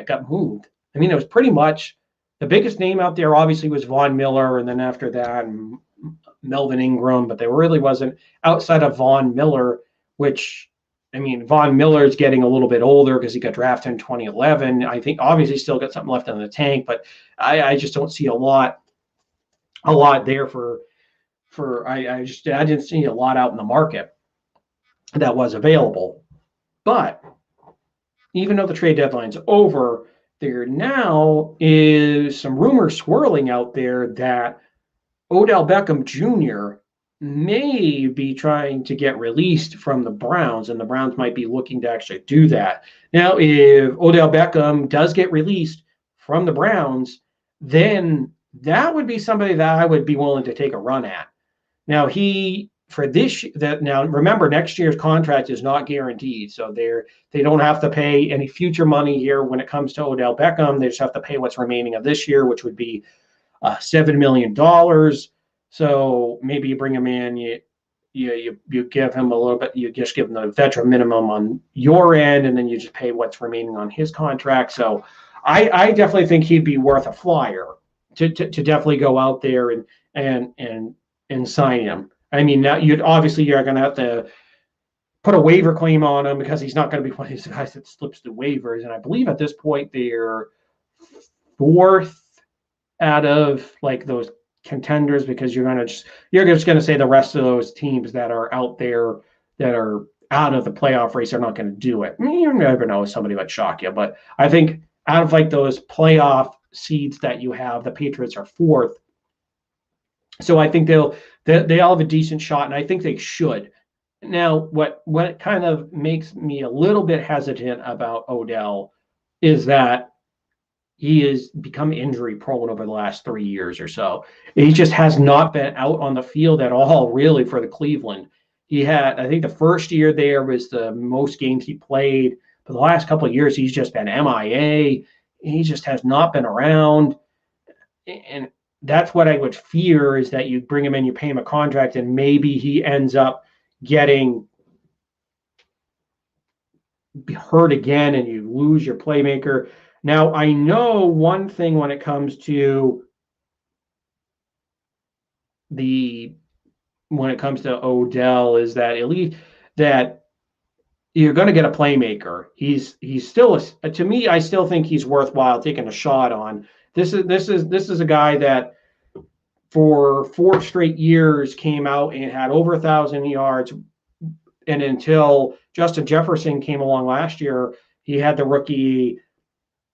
got moved. I mean, it was pretty much the biggest name out there obviously was Von Miller, and then after that, Melvin Ingram, but there really wasn't outside of Von Miller, which, I mean, Von Miller's getting a little bit older because he got drafted in 2011. I think obviously still got something left in the tank, but I just don't see a lot there I didn't see a lot out in the market that was available. But even though the trade deadline's over, there now is some rumors swirling out there that Odell Beckham Jr. may be trying to get released from the Browns, and the Browns might be looking to actually do that. Now, if Odell Beckham does get released from the Browns, then that would be somebody that I would be willing to take a run at. Now, remember, next year's contract is not guaranteed, so they don't have to pay any future money here when it comes to Odell Beckham. They just have to pay what's remaining of this year, which would be $7 million. So maybe you bring him in, you give him a little bit, you just give him the veteran minimum on your end, and then you just pay what's remaining on his contract. So I definitely think he'd be worth a flyer to definitely go out there and sign him. I mean, now you're going to have to put a waiver claim on him because he's not going to be one of these guys that slips the waivers. And I believe at this point they're fourth out of like those contenders, because you're just going to say the rest of those teams that are out there that are out of the playoff race are not going to do it. I mean, you never know, somebody might shock you, but I think out of like those playoff seeds that you have, the Patriots are fourth. So I think they all have a decent shot, and I think they should. Now, what kind of makes me a little bit hesitant about Odell is that he has become injury prone over the last 3 years or so. He just has not been out on the field at all, really, for the Cleveland. He had, I think the first year there was the most games he played. For the last couple of years, he's just been MIA. He just has not been around. And that's what I would fear, is that you bring him in, you pay him a contract, and maybe he ends up getting hurt again and you lose your playmaker. Now, I know one thing when it comes to Odell is that at least that you're going to get a playmaker. He's still to me, I still think he's worthwhile taking a shot on. This is a guy that for 4 straight years came out and had over 1,000 yards. And until Justin Jefferson came along last year, he had the rookie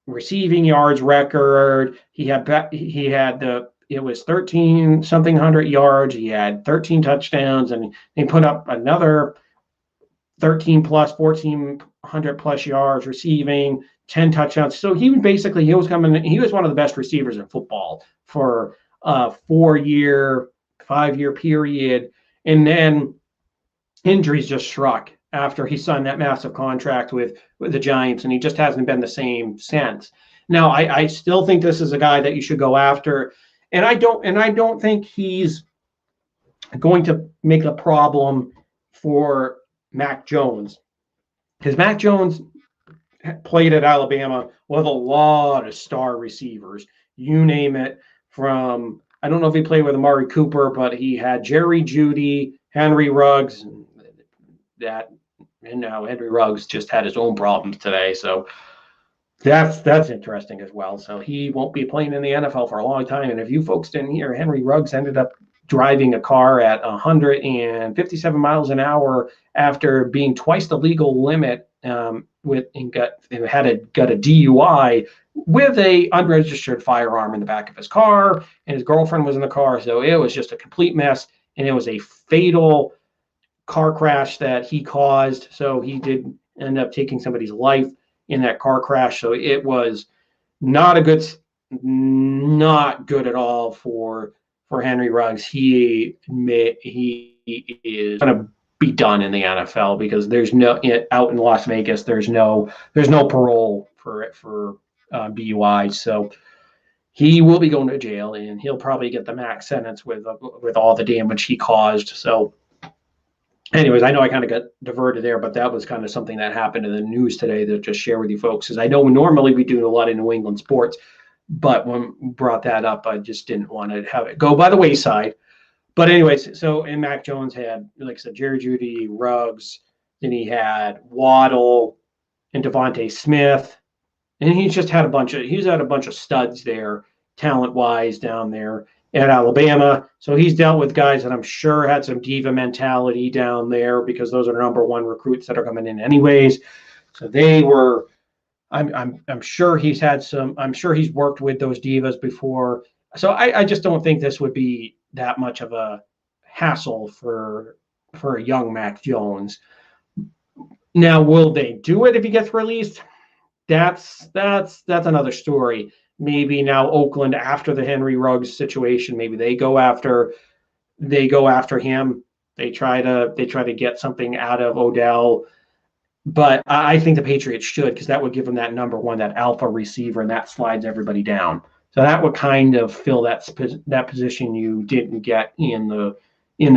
receiving yards record. It was 13 something hundred yards. He had 13 touchdowns, and he put up another 13 plus 1,400 plus yards receiving, 10 touchdowns. So he was one of the best receivers in football for a 4-year, 5-year period. And then injuries just struck after he signed that massive contract with the Giants, and he just hasn't been the same since. Now, I still think this is a guy that you should go after, and I don't think he's going to make a problem for Mac Jones, because Mac Jones played at Alabama with a lot of star receivers. You name it. I don't know if he played with Amari Cooper, but he had Jerry Jeudy, Henry Ruggs, and now Henry Ruggs just had his own problems today. So that's interesting as well. So he won't be playing in the NFL for a long time. And if you folks didn't hear, Henry Ruggs ended up driving a car at 157 miles an hour after being twice the legal limit, got a DUI with a unregistered firearm in the back of his car, and his girlfriend was in the car. So it was just a complete mess, and it was a fatal car crash that he caused. So he did end up taking somebody's life in that car crash. So it was not good at all for Henry Ruggs. He is going to be done in the NFL, because there's no, out in Las Vegas, there's no parole for DUI. So he will be going to jail, and he'll probably get the max sentence with all the damage he caused. So anyways, I know I kind of got diverted there, but that was kind of something that happened in the news today that just share with you folks, because I know normally we do a lot of New England sports, but when we brought that up, I just didn't want to have it go by the wayside. But anyways, so and Mac Jones had, like I said, Jerry Jeudy, Ruggs, then he had Waddle and Devontae Smith, and he's had a bunch of studs there, talent-wise, down there at Alabama. So he's dealt with guys that I'm sure had some diva mentality down there, because those are number one recruits that are coming in anyways. So they were, I'm sure he's worked with those divas before. So I just don't think this would be that much of a hassle for a young Mac Jones. Now, will they do it if he gets released? That's another story. Maybe now Oakland, after the Henry Ruggs situation, maybe they go after him. They try to get something out of Odell. But I think the Patriots should, because that would give them that number one, that alpha receiver, and that slides everybody down. So that would kind of fill that position you didn't get in the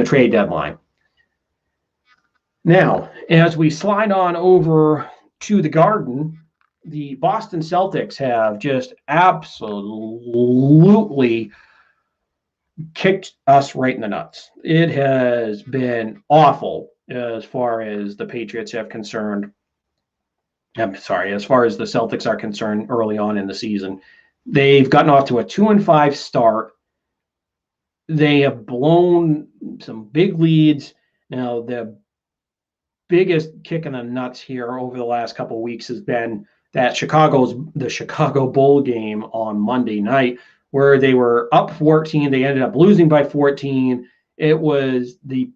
trade deadline. Now, as we slide on over to the Garden, the Boston Celtics have just absolutely kicked us right in the nuts. It has been awful as far as the Patriots have concerned. As far as the Celtics are concerned early on in the season. They've gotten off to a 2-5 start. They have blown some big leads. Now, the biggest kick in the nuts here over the last couple of weeks has been that the Chicago Bull game on Monday night, where they were up 14. They ended up losing by 14. It was the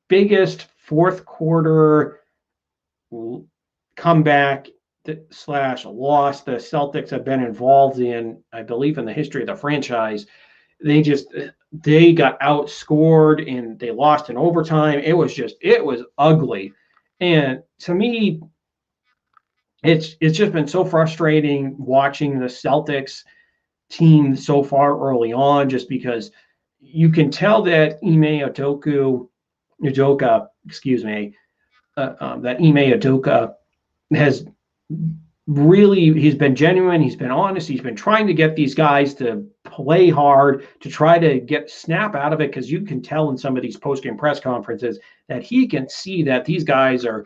biggest fourth quarter comeback / loss the Celtics have been involved in, I believe, in the history of the franchise. They got outscored and they lost in overtime. It was ugly. And to me, it's just been so frustrating watching the Celtics team so far early on, just because you can tell that Ime Udoka has really, he's been genuine, he's been honest, he's been trying to get these guys to play hard, to try to get snap out of it, because you can tell in some of these post-game press conferences that he can see that these guys are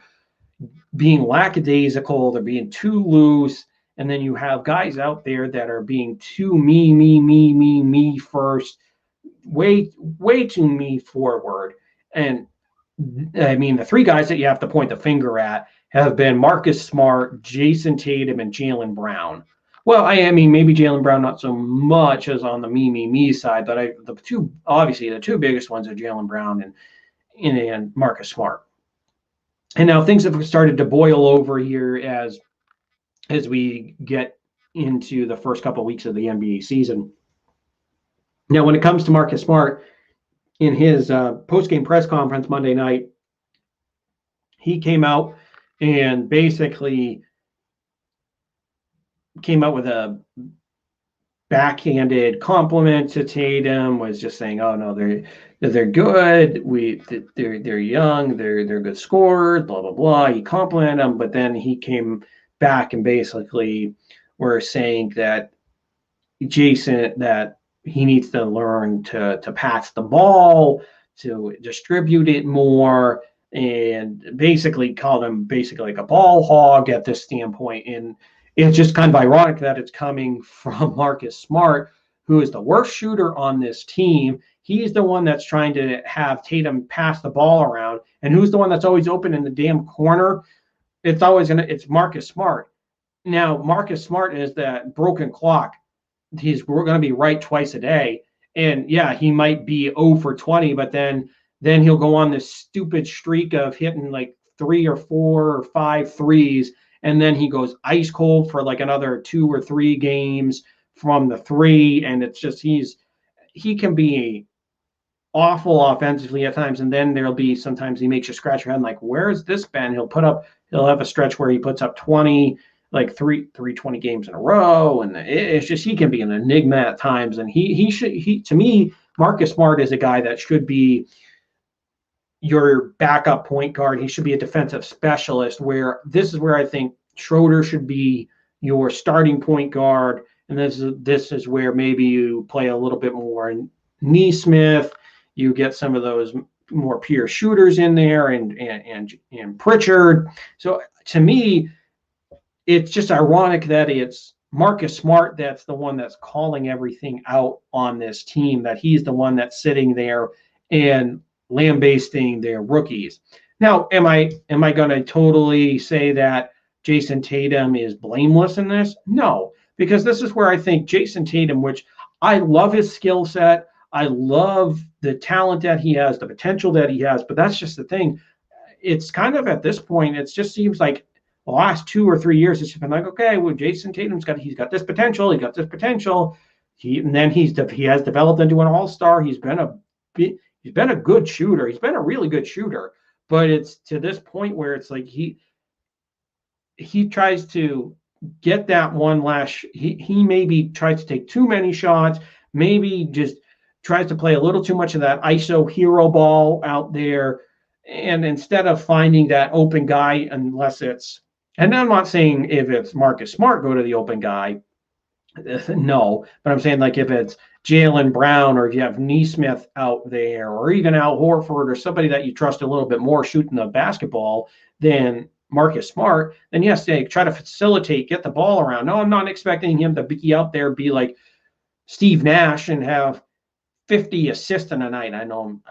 being lackadaisical, they're being too loose, and then you have guys out there that are being too me first, way too me forward. And I mean, the three guys that you have to point the finger at have been Marcus Smart, Jason Tatum, and Jaylen Brown. Well, I mean, maybe Jaylen Brown not so much as on the me side, but the two biggest ones are Jaylen Brown and Marcus Smart. And now things have started to boil over here as we get into the first couple of weeks of the NBA season. Now, when it comes to Marcus Smart, in his post-game press conference Monday night, he came out and basically came out with a backhanded compliment to Tatum, was just saying, "Oh no, they're good. They're young. They're good scorers. Blah blah blah." He complimented them, but then he came back and basically were saying that that he needs to learn to pass the ball, to distribute it more, and basically called him like a ball hog at this standpoint. And it's just kind of ironic that it's coming from Marcus Smart, who is the worst shooter on this team. He's the one that's trying to have Tatum pass the ball around. And who's the one that's always open in the damn corner? It's Marcus Smart. Now, Marcus Smart is that broken clock. We're going to be right twice a day. And yeah, he might be 0 for 20, but then he'll go on this stupid streak of hitting like 3 or 4 or 5 threes. And then he goes ice cold for like another 2 or 3 games from the 3. And it's just, he can be awful offensively at times. And then there'll be sometimes he makes you scratch your head like, where's this been? He'll have a stretch where he puts up 20, like 320 games in a row. And it's just, he can be an enigma at times. And to me, Marcus Smart is a guy that should be your backup point guard. He should be a defensive specialist, where this is where I think Schroeder should be your starting point guard. And this is where maybe you play a little bit more Nesmith. You get some of those more pure shooters in there and Pritchard. So to me, it's just ironic that it's Marcus Smart that's the one that's calling everything out on this team, that he's the one that's sitting there and lambasting their rookies. Now, am I going to totally say that Jason Tatum is blameless in this? No, because this is where I think Jason Tatum, which I love his skill set, I love the talent that he has, the potential that he has, but that's just the thing. It's kind of at this point, it just seems like the last 2 or 3 years, it's been like, okay, well, Jason Tatum's he's got this potential, he has developed into an all-star. He's been a good shooter. He's been a really good shooter, but it's to this point where it's like he tries to get that one last. He maybe tries to take too many shots. Maybe just tries to play a little too much of that ISO hero ball out there, and instead of finding that open guy, unless it's. And I'm not saying if it's Marcus Smart, go to the open guy. No, but I'm saying like if it's Jaylen Brown, or if you have Nesmith out there, or even Al Horford, or somebody that you trust a little bit more shooting the basketball than Marcus Smart, then yes, they try to facilitate, get the ball around. No, I'm not expecting him to be out there, be like Steve Nash and have 50 assists in a night. I know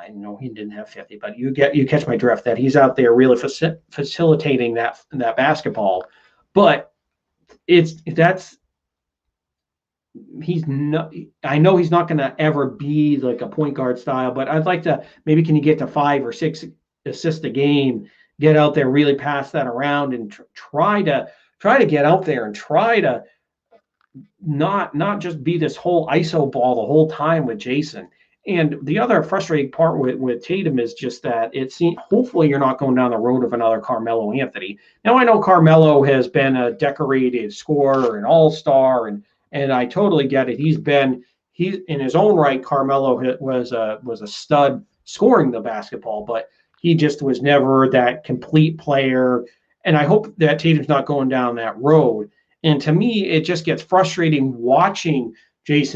he didn't have 50, but you catch my drift, that he's out there really facilitating that basketball. But he's not. I know he's not going to ever be like a point guard style, but I'd like to, maybe can you get to 5 or 6 assists a game, get out there, really pass that around, and try to get out there and try to not just be this whole ISO ball the whole time with Jason. And the other frustrating part with Tatum is just that hopefully you're not going down the road of another Carmelo Anthony. Now I know Carmelo has been a decorated scorer, an all-star, and I totally get it. He's in his own right. Carmelo was a stud scoring the basketball, but he just was never that complete player. And I hope that Tatum's not going down that road. And to me, it just gets frustrating watching this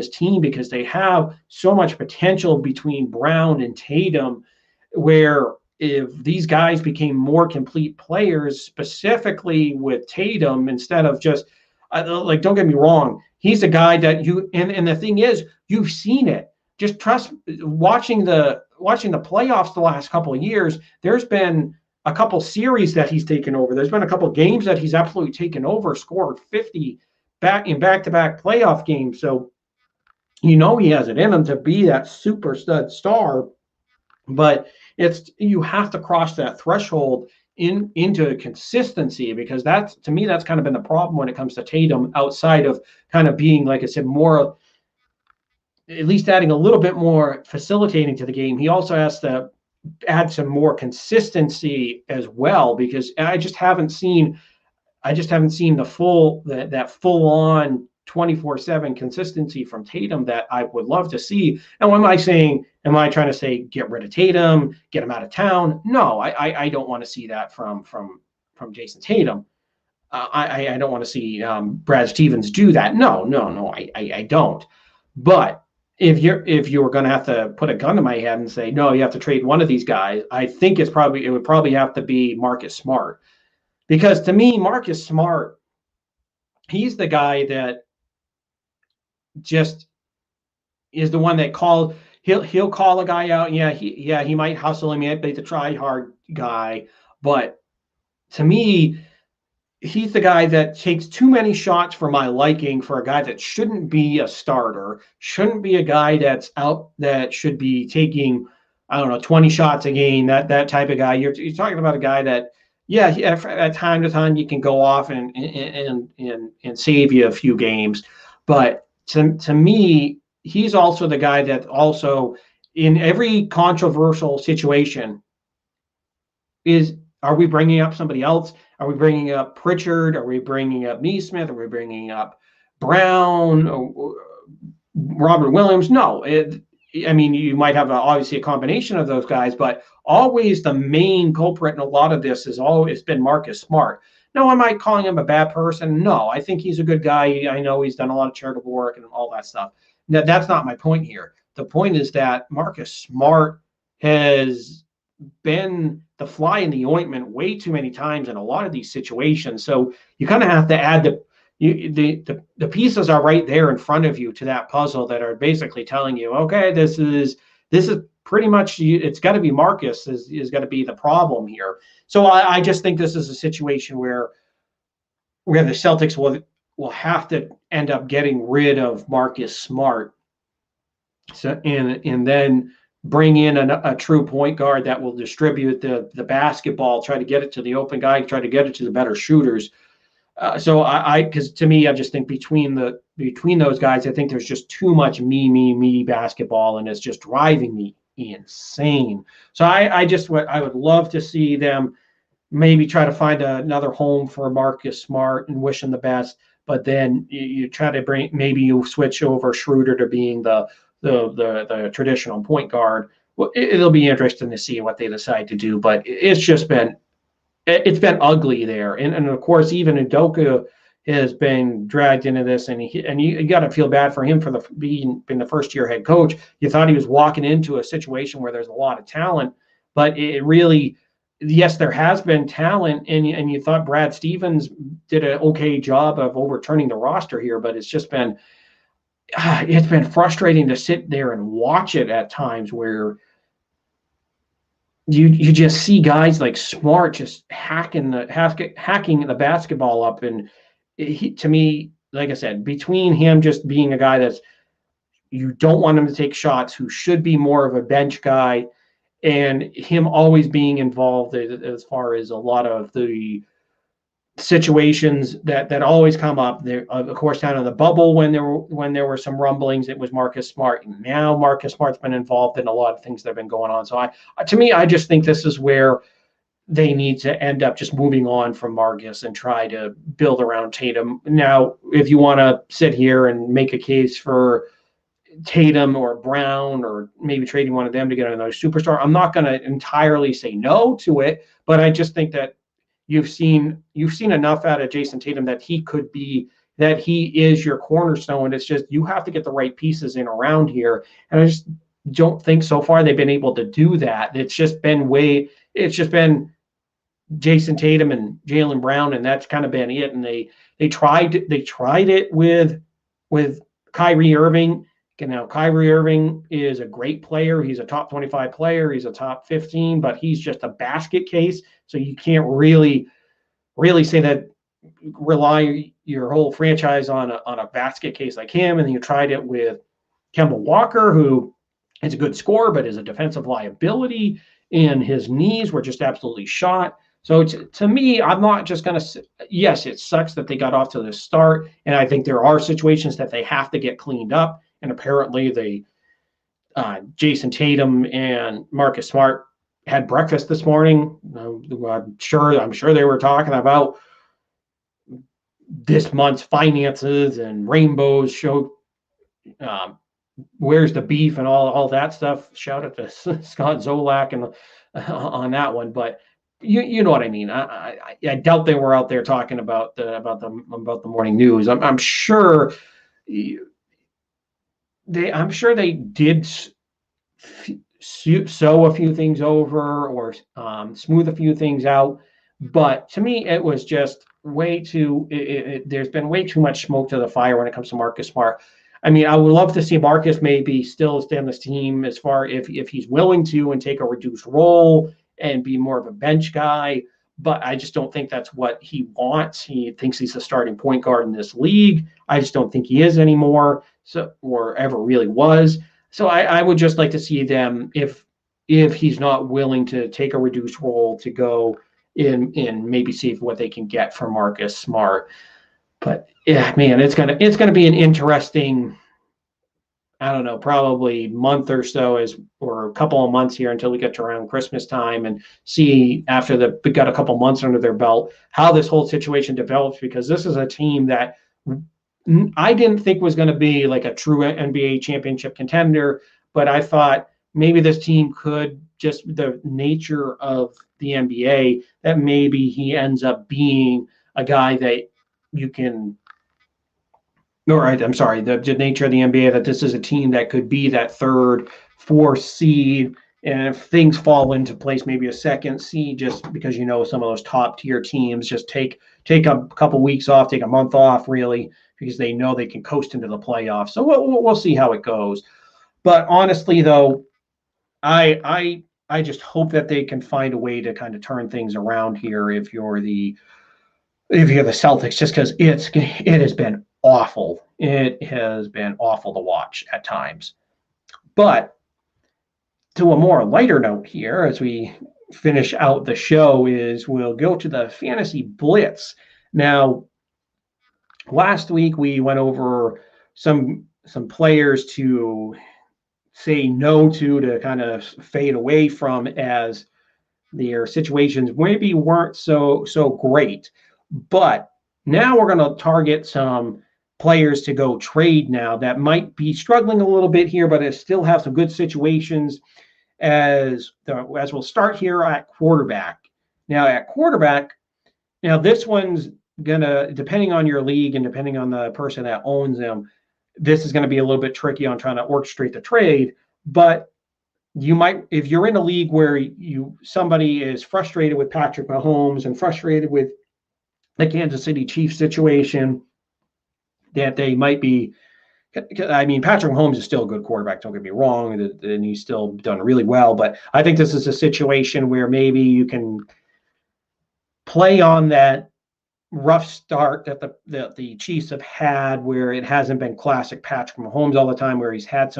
team, because they have so much potential between Brown and Tatum, where if these guys became more complete players, specifically with Tatum, instead of just don't get me wrong, he's a guy that and the thing is, you've seen it. just trust watching the playoffs the last couple of years. There's been a couple series that he's taken over. There's been a couple games that he's absolutely taken over, scored 50 back-to-back playoff games. So he has it in him to be that super stud star, but you have to cross that threshold into consistency, because that's, to me, that's kind of been the problem when it comes to Tatum, outside of kind of being, like I said, more, at least adding a little bit more facilitating to the game. He also has to add some more consistency as well, because I just haven't seen the full on 24/7 consistency from Tatum that I would love to see. And what am I saying? Am I trying to say get rid of Tatum, get him out of town? No, I don't want to see that from Jason Tatum. I don't want to see Brad Stevens do that. No, I don't. But if you were going to have to put a gun to my head and say, no, you have to trade one of these guys, I think it would probably have to be Marcus Smart. Because to me, Marcus Smart, he's the guy that just is the one that he'll call a guy out. He might hustle him, he might be the try hard guy, but to me, he's the guy that takes too many shots for my liking, for a guy that shouldn't be a starter, shouldn't be a guy that's out, that should be taking, I don't know, 20 shots a game, that type of guy. You're talking about a guy that, at time to time you can go off and save you a few games, but to me, he's also the guy that also, in every controversial situation, are we bringing up somebody else? Are we bringing up Pritchard? Are we bringing up Neesmith? Are we bringing up Brown? Or Robert Williams? No. You might have obviously a combination of those guys, but always the main culprit in a lot of this has always been Marcus Smart. Now, am I calling him a bad person? No, I think he's a good guy. I know he's done a lot of charitable work and all that stuff. That's not my point here. The point is that Marcus Smart has been the fly in the ointment way too many times in a lot of these situations. So you kind of have to add the pieces are right there in front of you to that puzzle that are basically telling you, okay, this is pretty much, it's got to be Marcus is going to be the problem here. So I just think this is a situation where the Celtics will have to end up getting rid of Marcus Smart, so and then bring in a true point guard that will distribute the basketball, try to get it to the open guy, try to get it to the better shooters. So because to me, I just think between those guys, I think there's just too much me basketball, and it's just driving me insane. So I would love to see them maybe try to find another home for Marcus Smart and wish him the best. But then you try to maybe you switch over Schroeder to being the traditional point guard. Well, it'll be interesting to see what they decide to do, but it's been ugly there. And of course, even Udoka has been dragged into this, and you got to feel bad for him for being the first year head coach. You thought he was walking into a situation where there's a lot of talent, but it really, yes, there has been talent, and you thought Brad Stevens did an okay job of overturning the roster here, but it's been frustrating to sit there and watch it at times, where you just see guys like Smart just hacking the basketball up. And to me, like I said, between him just being a guy that's, you don't want him to take shots, who should be more of a bench guy, and him always being involved as far as a lot of the situations that always come up there. Of course, down in the bubble, when there were some rumblings, it was Marcus Smart. And now Marcus Smart's been involved in a lot of things that have been going on. So I just think this is where they need to end up just moving on from Marcus and try to build around Tatum. Now, if you want to sit here and make a case for Tatum or Brown, or maybe trading one of them to get another superstar, I'm not going to entirely say no to it, but I just think that you've seen enough out of Jason Tatum that he is your cornerstone. It's just, you have to get the right pieces in around here. And I just don't think so far they've been able to do that. It's just been Jason Tatum and Jaylen Brown, and that's kind of been it. And they tried it with Kyrie Irving, Now, Kyrie Irving is a great player. He's a top 25 player. He's a top 15, but he's just a basket case. So you can't really say that rely your whole franchise on a basket case like him. And then you tried it with Kemba Walker, who is a good scorer, but is a defensive liability, and his knees were just absolutely shot. So to me, I'm not just going to, yes, it sucks that they got off to this start. And I think there are situations that they have to get cleaned up. And apparently Jason Tatum and Marcus Smart had breakfast this morning. I'm sure they were talking about this month's finances and rainbows show, where's the beef and all that stuff. Shout out to Scott Zolak and on that one, but you know what I mean. I doubt they were out there talking about the morning news. I'm sure they did sew a few things over or smooth a few things out, but to me it was just way too. There's been way too much smoke to the fire when it comes to Marcus Smart. I mean, I would love to see Marcus maybe still stay on this team as far if he's willing to and take a reduced role and be more of a bench guy. But I just don't think that's what he wants. He thinks he's a starting point guard in this league. I just don't think he is anymore, or ever really was. So I would just like to see them, if he's not willing to take a reduced role, to go in and maybe see what they can get from Marcus Smart. But yeah, man, it's gonna be an interesting, I don't know, probably month or so, or a couple of months here until we get to around Christmas time, and see after we got a couple months under their belt how this whole situation develops, because this is a team that I didn't think was going to be like a true NBA championship contender, but I thought maybe this team could, just the nature of the NBA, that maybe he ends up being a guy that you can, or I'm sorry, the nature of the NBA, that this is a team that could be that third, fourth seed. And if things fall into place, maybe a second seed, just because some of those top tier teams just take a couple weeks off, take a month off, really, because they know they can coast into the playoffs. So we'll see how it goes. But honestly, though, I just hope that they can find a way to kind of turn things around here if you're the Celtics, just because it has been awful. It has been awful to watch at times. But to a more lighter note here, as we finish out the show, is we'll go to the Fantasy Blitz. Now, last week we went over some players to say no to kind of fade away from, as their situations maybe weren't so great. But now we're going to target some players to go trade now that might be struggling a little bit here, but still have some good situations, as we'll start here at quarterback. Now at quarterback, this one's gonna, depending on your league and depending on the person that owns them, this is going to be a little bit tricky on trying to orchestrate the trade. But you might, if you're in a league where somebody is frustrated with Patrick Mahomes and frustrated with the Kansas City Chiefs situation, that they might be, I mean, Patrick Mahomes is still a good quarterback, don't get me wrong, and he's still done really well. But I think this is a situation where maybe you can play on that rough start that the Chiefs have had, where it hasn't been classic Patrick Mahomes all the time, where he's had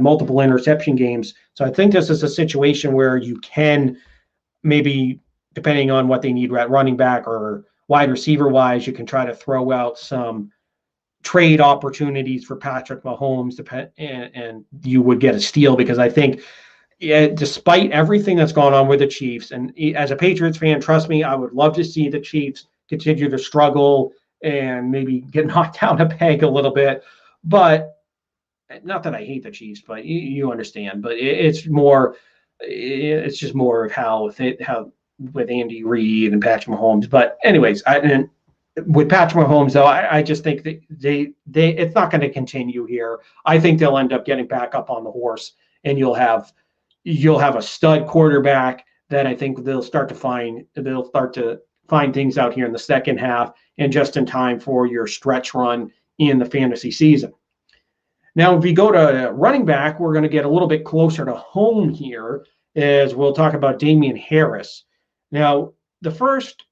multiple interception games. So I think this is a situation where you can maybe, depending on what they need at running back or wide receiver wise, you can try to throw out some trade opportunities for Patrick Mahomes, and you would get a steal, because I think, despite everything that's gone on with the Chiefs, and as a Patriots fan, trust me, I would love to see the Chiefs continue to struggle and maybe get knocked down a peg a little bit. But not that I hate the Chiefs, but you understand. But it's just more of how with Andy Reid and Patrick Mahomes. But anyways, with Patrick Mahomes, though, I just think that it's not going to continue here. I think they'll end up getting back up on the horse, and you'll have a stud quarterback that I think they'll start to find things out here in the second half, and just in time for your stretch run in the fantasy season. Now, if we go to running back, we're going to get a little bit closer to home here, as we'll talk about Damien Harris. Now, the first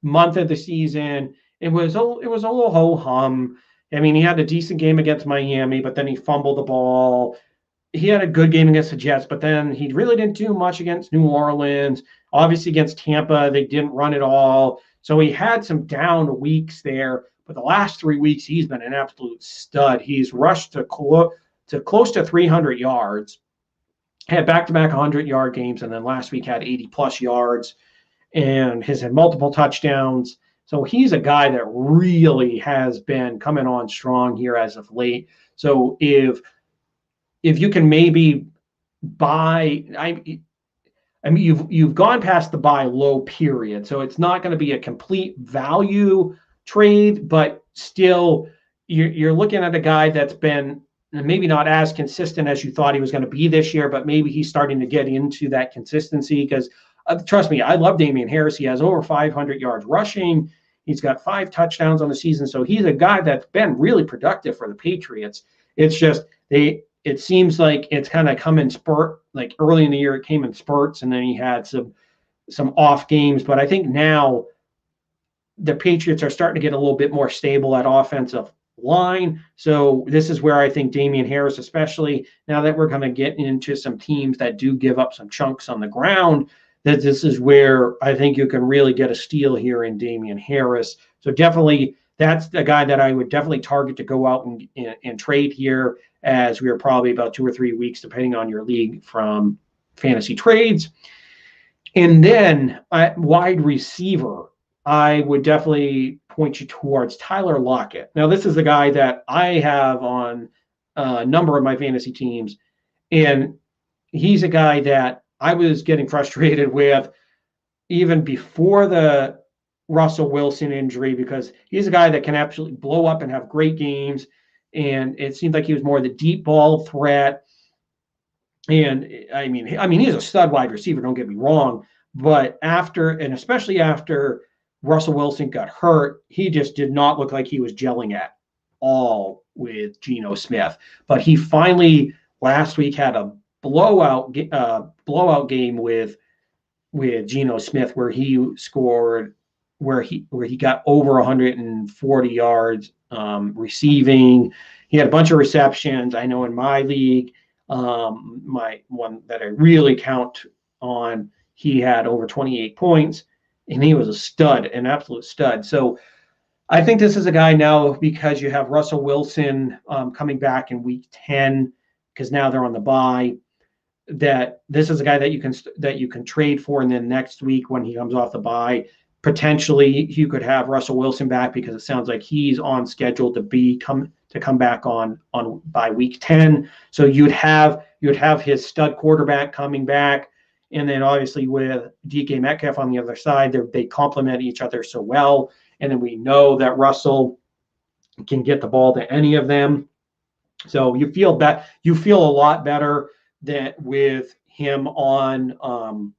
month of the season, it was a little ho-hum. I mean, he had a decent game against Miami, but then he fumbled the ball. He had a good game against the Jets, but then he really didn't do much against New Orleans. Obviously, against Tampa, they didn't run it all. So he had some down weeks there. But the last 3 weeks, he's been an absolute stud. He's rushed to close to 300 yards, had back-to-back 100-yard games, and then last week had 80-plus yards, and has had multiple touchdowns. So he's a guy that really has been coming on strong here as of late. So if you can maybe buy, I mean, you've gone past the buy low period, so it's not going to be a complete value trade, but still you're looking at a guy that's been maybe not as consistent as you thought he was going to be this year, but maybe he's starting to get into that consistency because trust me, I love Damien Harris. He has over 500 yards rushing. He's got 5 touchdowns on the season, so he's a guy that's been really productive for the Patriots. It's just it seems like it's kind of come in spurt, like early in the year it came in spurts, and then he had some off games. But I think now the Patriots are starting to get a little bit more stable at offensive line. So this is where I think Damien Harris, especially now that we're going to get into some teams that do give up some chunks on the ground, that this is where I think you can really get a steal here in Damien Harris. So definitely that's the guy that I would definitely target to go out and trade here, as we are probably about 2 or 3 weeks, depending on your league, from fantasy trades. And then wide receiver, I would definitely point you towards Tyler Lockett. Now, this is the guy that I have on a number of my fantasy teams, and he's a guy that I was getting frustrated with even before the Russell Wilson injury, because he's a guy that can absolutely blow up and have great games, and it seemed like he was more the deep ball threat. And I mean, he's a stud wide receiver, don't get me wrong, but especially after Russell Wilson got hurt, he just did not look like he was gelling at all with Geno Smith. But he finally last week had a blowout game with Geno Smith, where he scored, where he got over 140 yards receiving. He had a bunch of receptions. I know in my league, my one that I really count on, he had over 28 points. And he was a stud, an absolute stud. So I think this is a guy now, because you have Russell Wilson coming back in week 10, because now they're on the bye, that this is a guy that you can trade for. And then next week when he comes off the bye, potentially you could have Russell Wilson back, because it sounds like he's on schedule to come back on by week 10. So you'd have his stud quarterback coming back. And then obviously with DK Metcalf on the other side, they complement each other so well. And then we know that Russell can get the ball to any of them. So you feel a lot better that with him on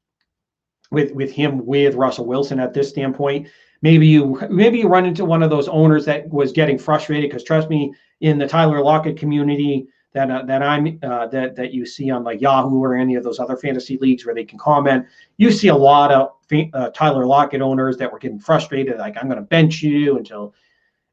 with Russell Wilson at this standpoint. Maybe you run into one of those owners that was getting frustrated, because trust me, in the Tyler Lockett community that you see on like Yahoo or any of those other fantasy leagues where they can comment, you see a lot of Tyler Lockett owners that were getting frustrated, like, I'm going to bench you until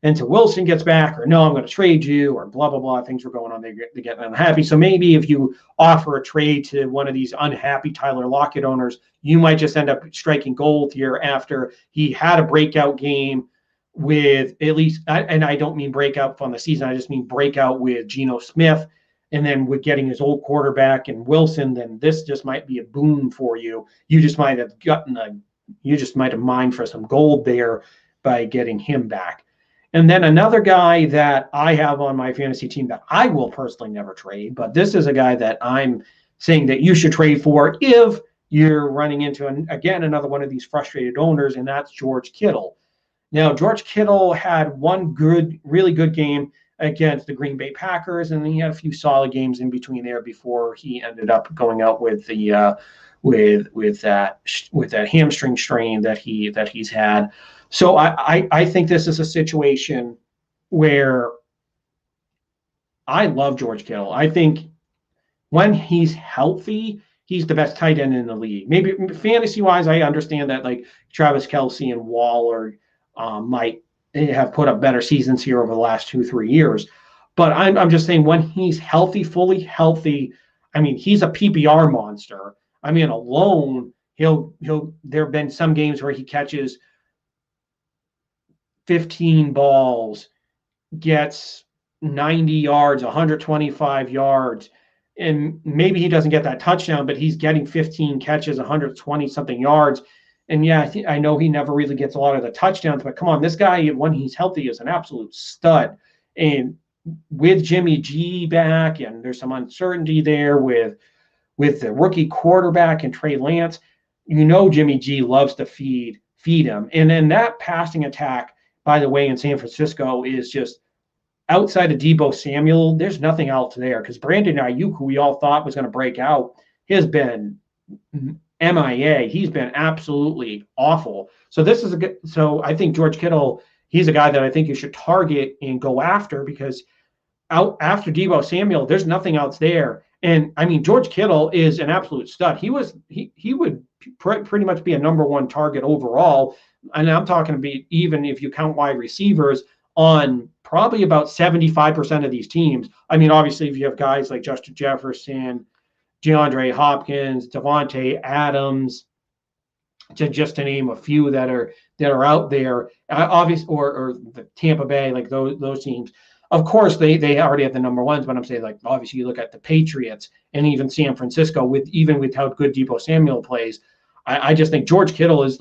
Wilson gets back, or no, I'm going to trade you, or blah, blah, blah. Things were going on. They get unhappy. So maybe if you offer a trade to one of these unhappy Tyler Lockett owners, you might just end up striking gold here after he had a breakout game with, at least, and I don't mean breakout on the season, I just mean breakout with Geno Smith, and then with getting his old quarterback and Wilson, then this just might be a boon for you. You just might have mined for some gold there by getting him back. And then another guy that I have on my fantasy team that I will personally never trade, but this is a guy that I'm saying that you should trade for if you're running into, again, another one of these frustrated owners, and that's George Kittle. Now, George Kittle had one really good game against the Green Bay Packers, and then he had a few solid games in between there before he ended up going out with the with that hamstring strain that he's had. So I think this is a situation where I love George Kittle. I think when he's healthy, he's the best tight end in the league. Maybe fantasy wise, I understand that like Travis Kelce and Waller might have put up better seasons here over the last 2-3 years. But I'm just saying when he's healthy, fully healthy, I mean, he's a PPR monster. I mean, alone, there have been some games where he catches 15 balls, gets 90 yards, 125 yards, and maybe he doesn't get that touchdown, but he's getting 15 catches, 120 something yards. And yeah, I know he never really gets a lot of the touchdowns, but come on, this guy, when he's healthy, is an absolute stud. And with Jimmy G back, and there's some uncertainty there with the rookie quarterback and Trey Lance, Jimmy G loves to feed him. And then that passing attack, by the way, in San Francisco is just outside of Deebo Samuel, there's nothing else there because Brandon Ayuk, who we all thought was going to break out, has been MIA. He's been absolutely awful. So this is so I think George Kittle, he's a guy that I think you should target and go after because out after Deebo Samuel, there's nothing else there. And I mean, George Kittle is an absolute stud. He would pretty much be a number one target overall. And I'm talking about even if you count wide receivers on probably about 75% of these teams. I mean, obviously, if you have guys like Justin Jefferson, DeAndre Hopkins, Devontae Adams, just to name a few that are out there, obviously, or the Tampa Bay, like those teams. Of course, they already have the number ones, but I'm saying like obviously you look at the Patriots and even San Francisco with how good Deebo Samuel plays. I just think George Kittle is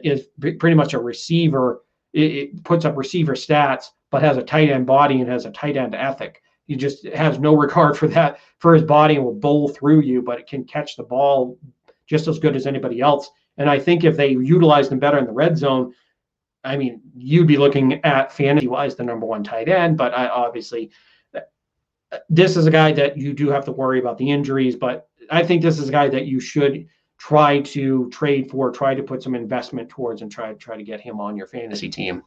is pretty much a receiver. It puts up receiver stats, but has a tight end body and has a tight end ethic. He just has no regard for his body and will bowl through you, but it can catch the ball just as good as anybody else. And I think if they utilize him better in the red zone, I mean, you'd be looking at fantasy-wise the number one tight end, but obviously this is a guy that you do have to worry about the injuries, but I think this is a guy that you should try to trade for, try to put some investment towards and try to get him on your fantasy team.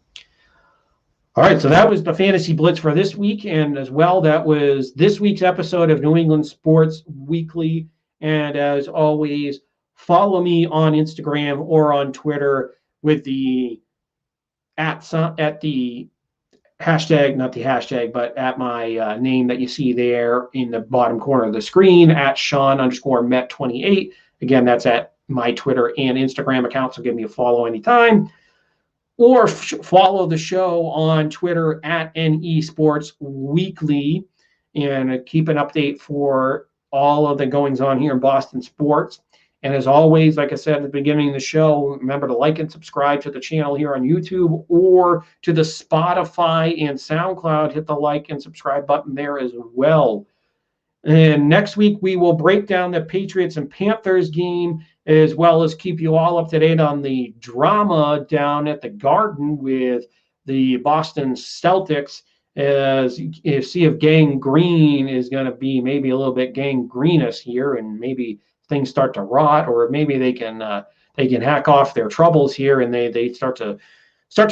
All right, so that was the Fantasy Blitz for this week, and as well, that was this week's episode of New England Sports Weekly. And as always, follow me on Instagram or on Twitter with the at the hashtag, not the hashtag, but at my name that you see there in the bottom corner of the screen at Sean_Met28. Again, that's at my Twitter and Instagram account, so give me a follow anytime. Or follow the show on Twitter at NE Sports Weekly and keep an update for all of the goings on here in Boston sports. And as always, like I said at the beginning of the show, remember to like and subscribe to the channel here on YouTube or to the Spotify and SoundCloud. Hit the like and subscribe button there as well. And next week, we will break down the Patriots and Panthers game, as well as keep you all up to date on the drama down at the Garden with the Boston Celtics, as you see if gangrene is going to be maybe a little bit gangrenous here, and maybe things start to rot, or maybe they can hack off their troubles here and they start to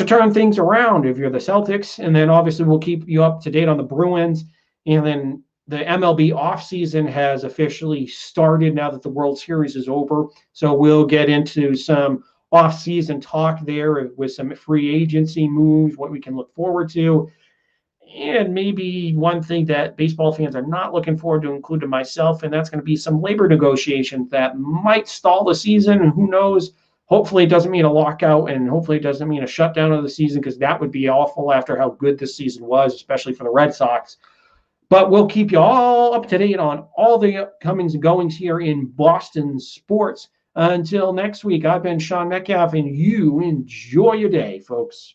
turn things around if you're the Celtics. And then obviously we'll keep you up to date on the Bruins. And then the MLB offseason has officially started now that the World Series is over. So we'll get into some offseason talk there with some free agency moves, what we can look forward to. And maybe one thing that baseball fans are not looking forward to, including myself, and that's going to be some labor negotiations that might stall the season. And who knows? Hopefully it doesn't mean a lockout, and hopefully it doesn't mean a shutdown of the season, because that would be awful after how good this season was, especially for the Red Sox. But we'll keep you all up to date on all the comings and goings here in Boston sports. Until next week, I've been Sean Metcalf, and you enjoy your day, folks.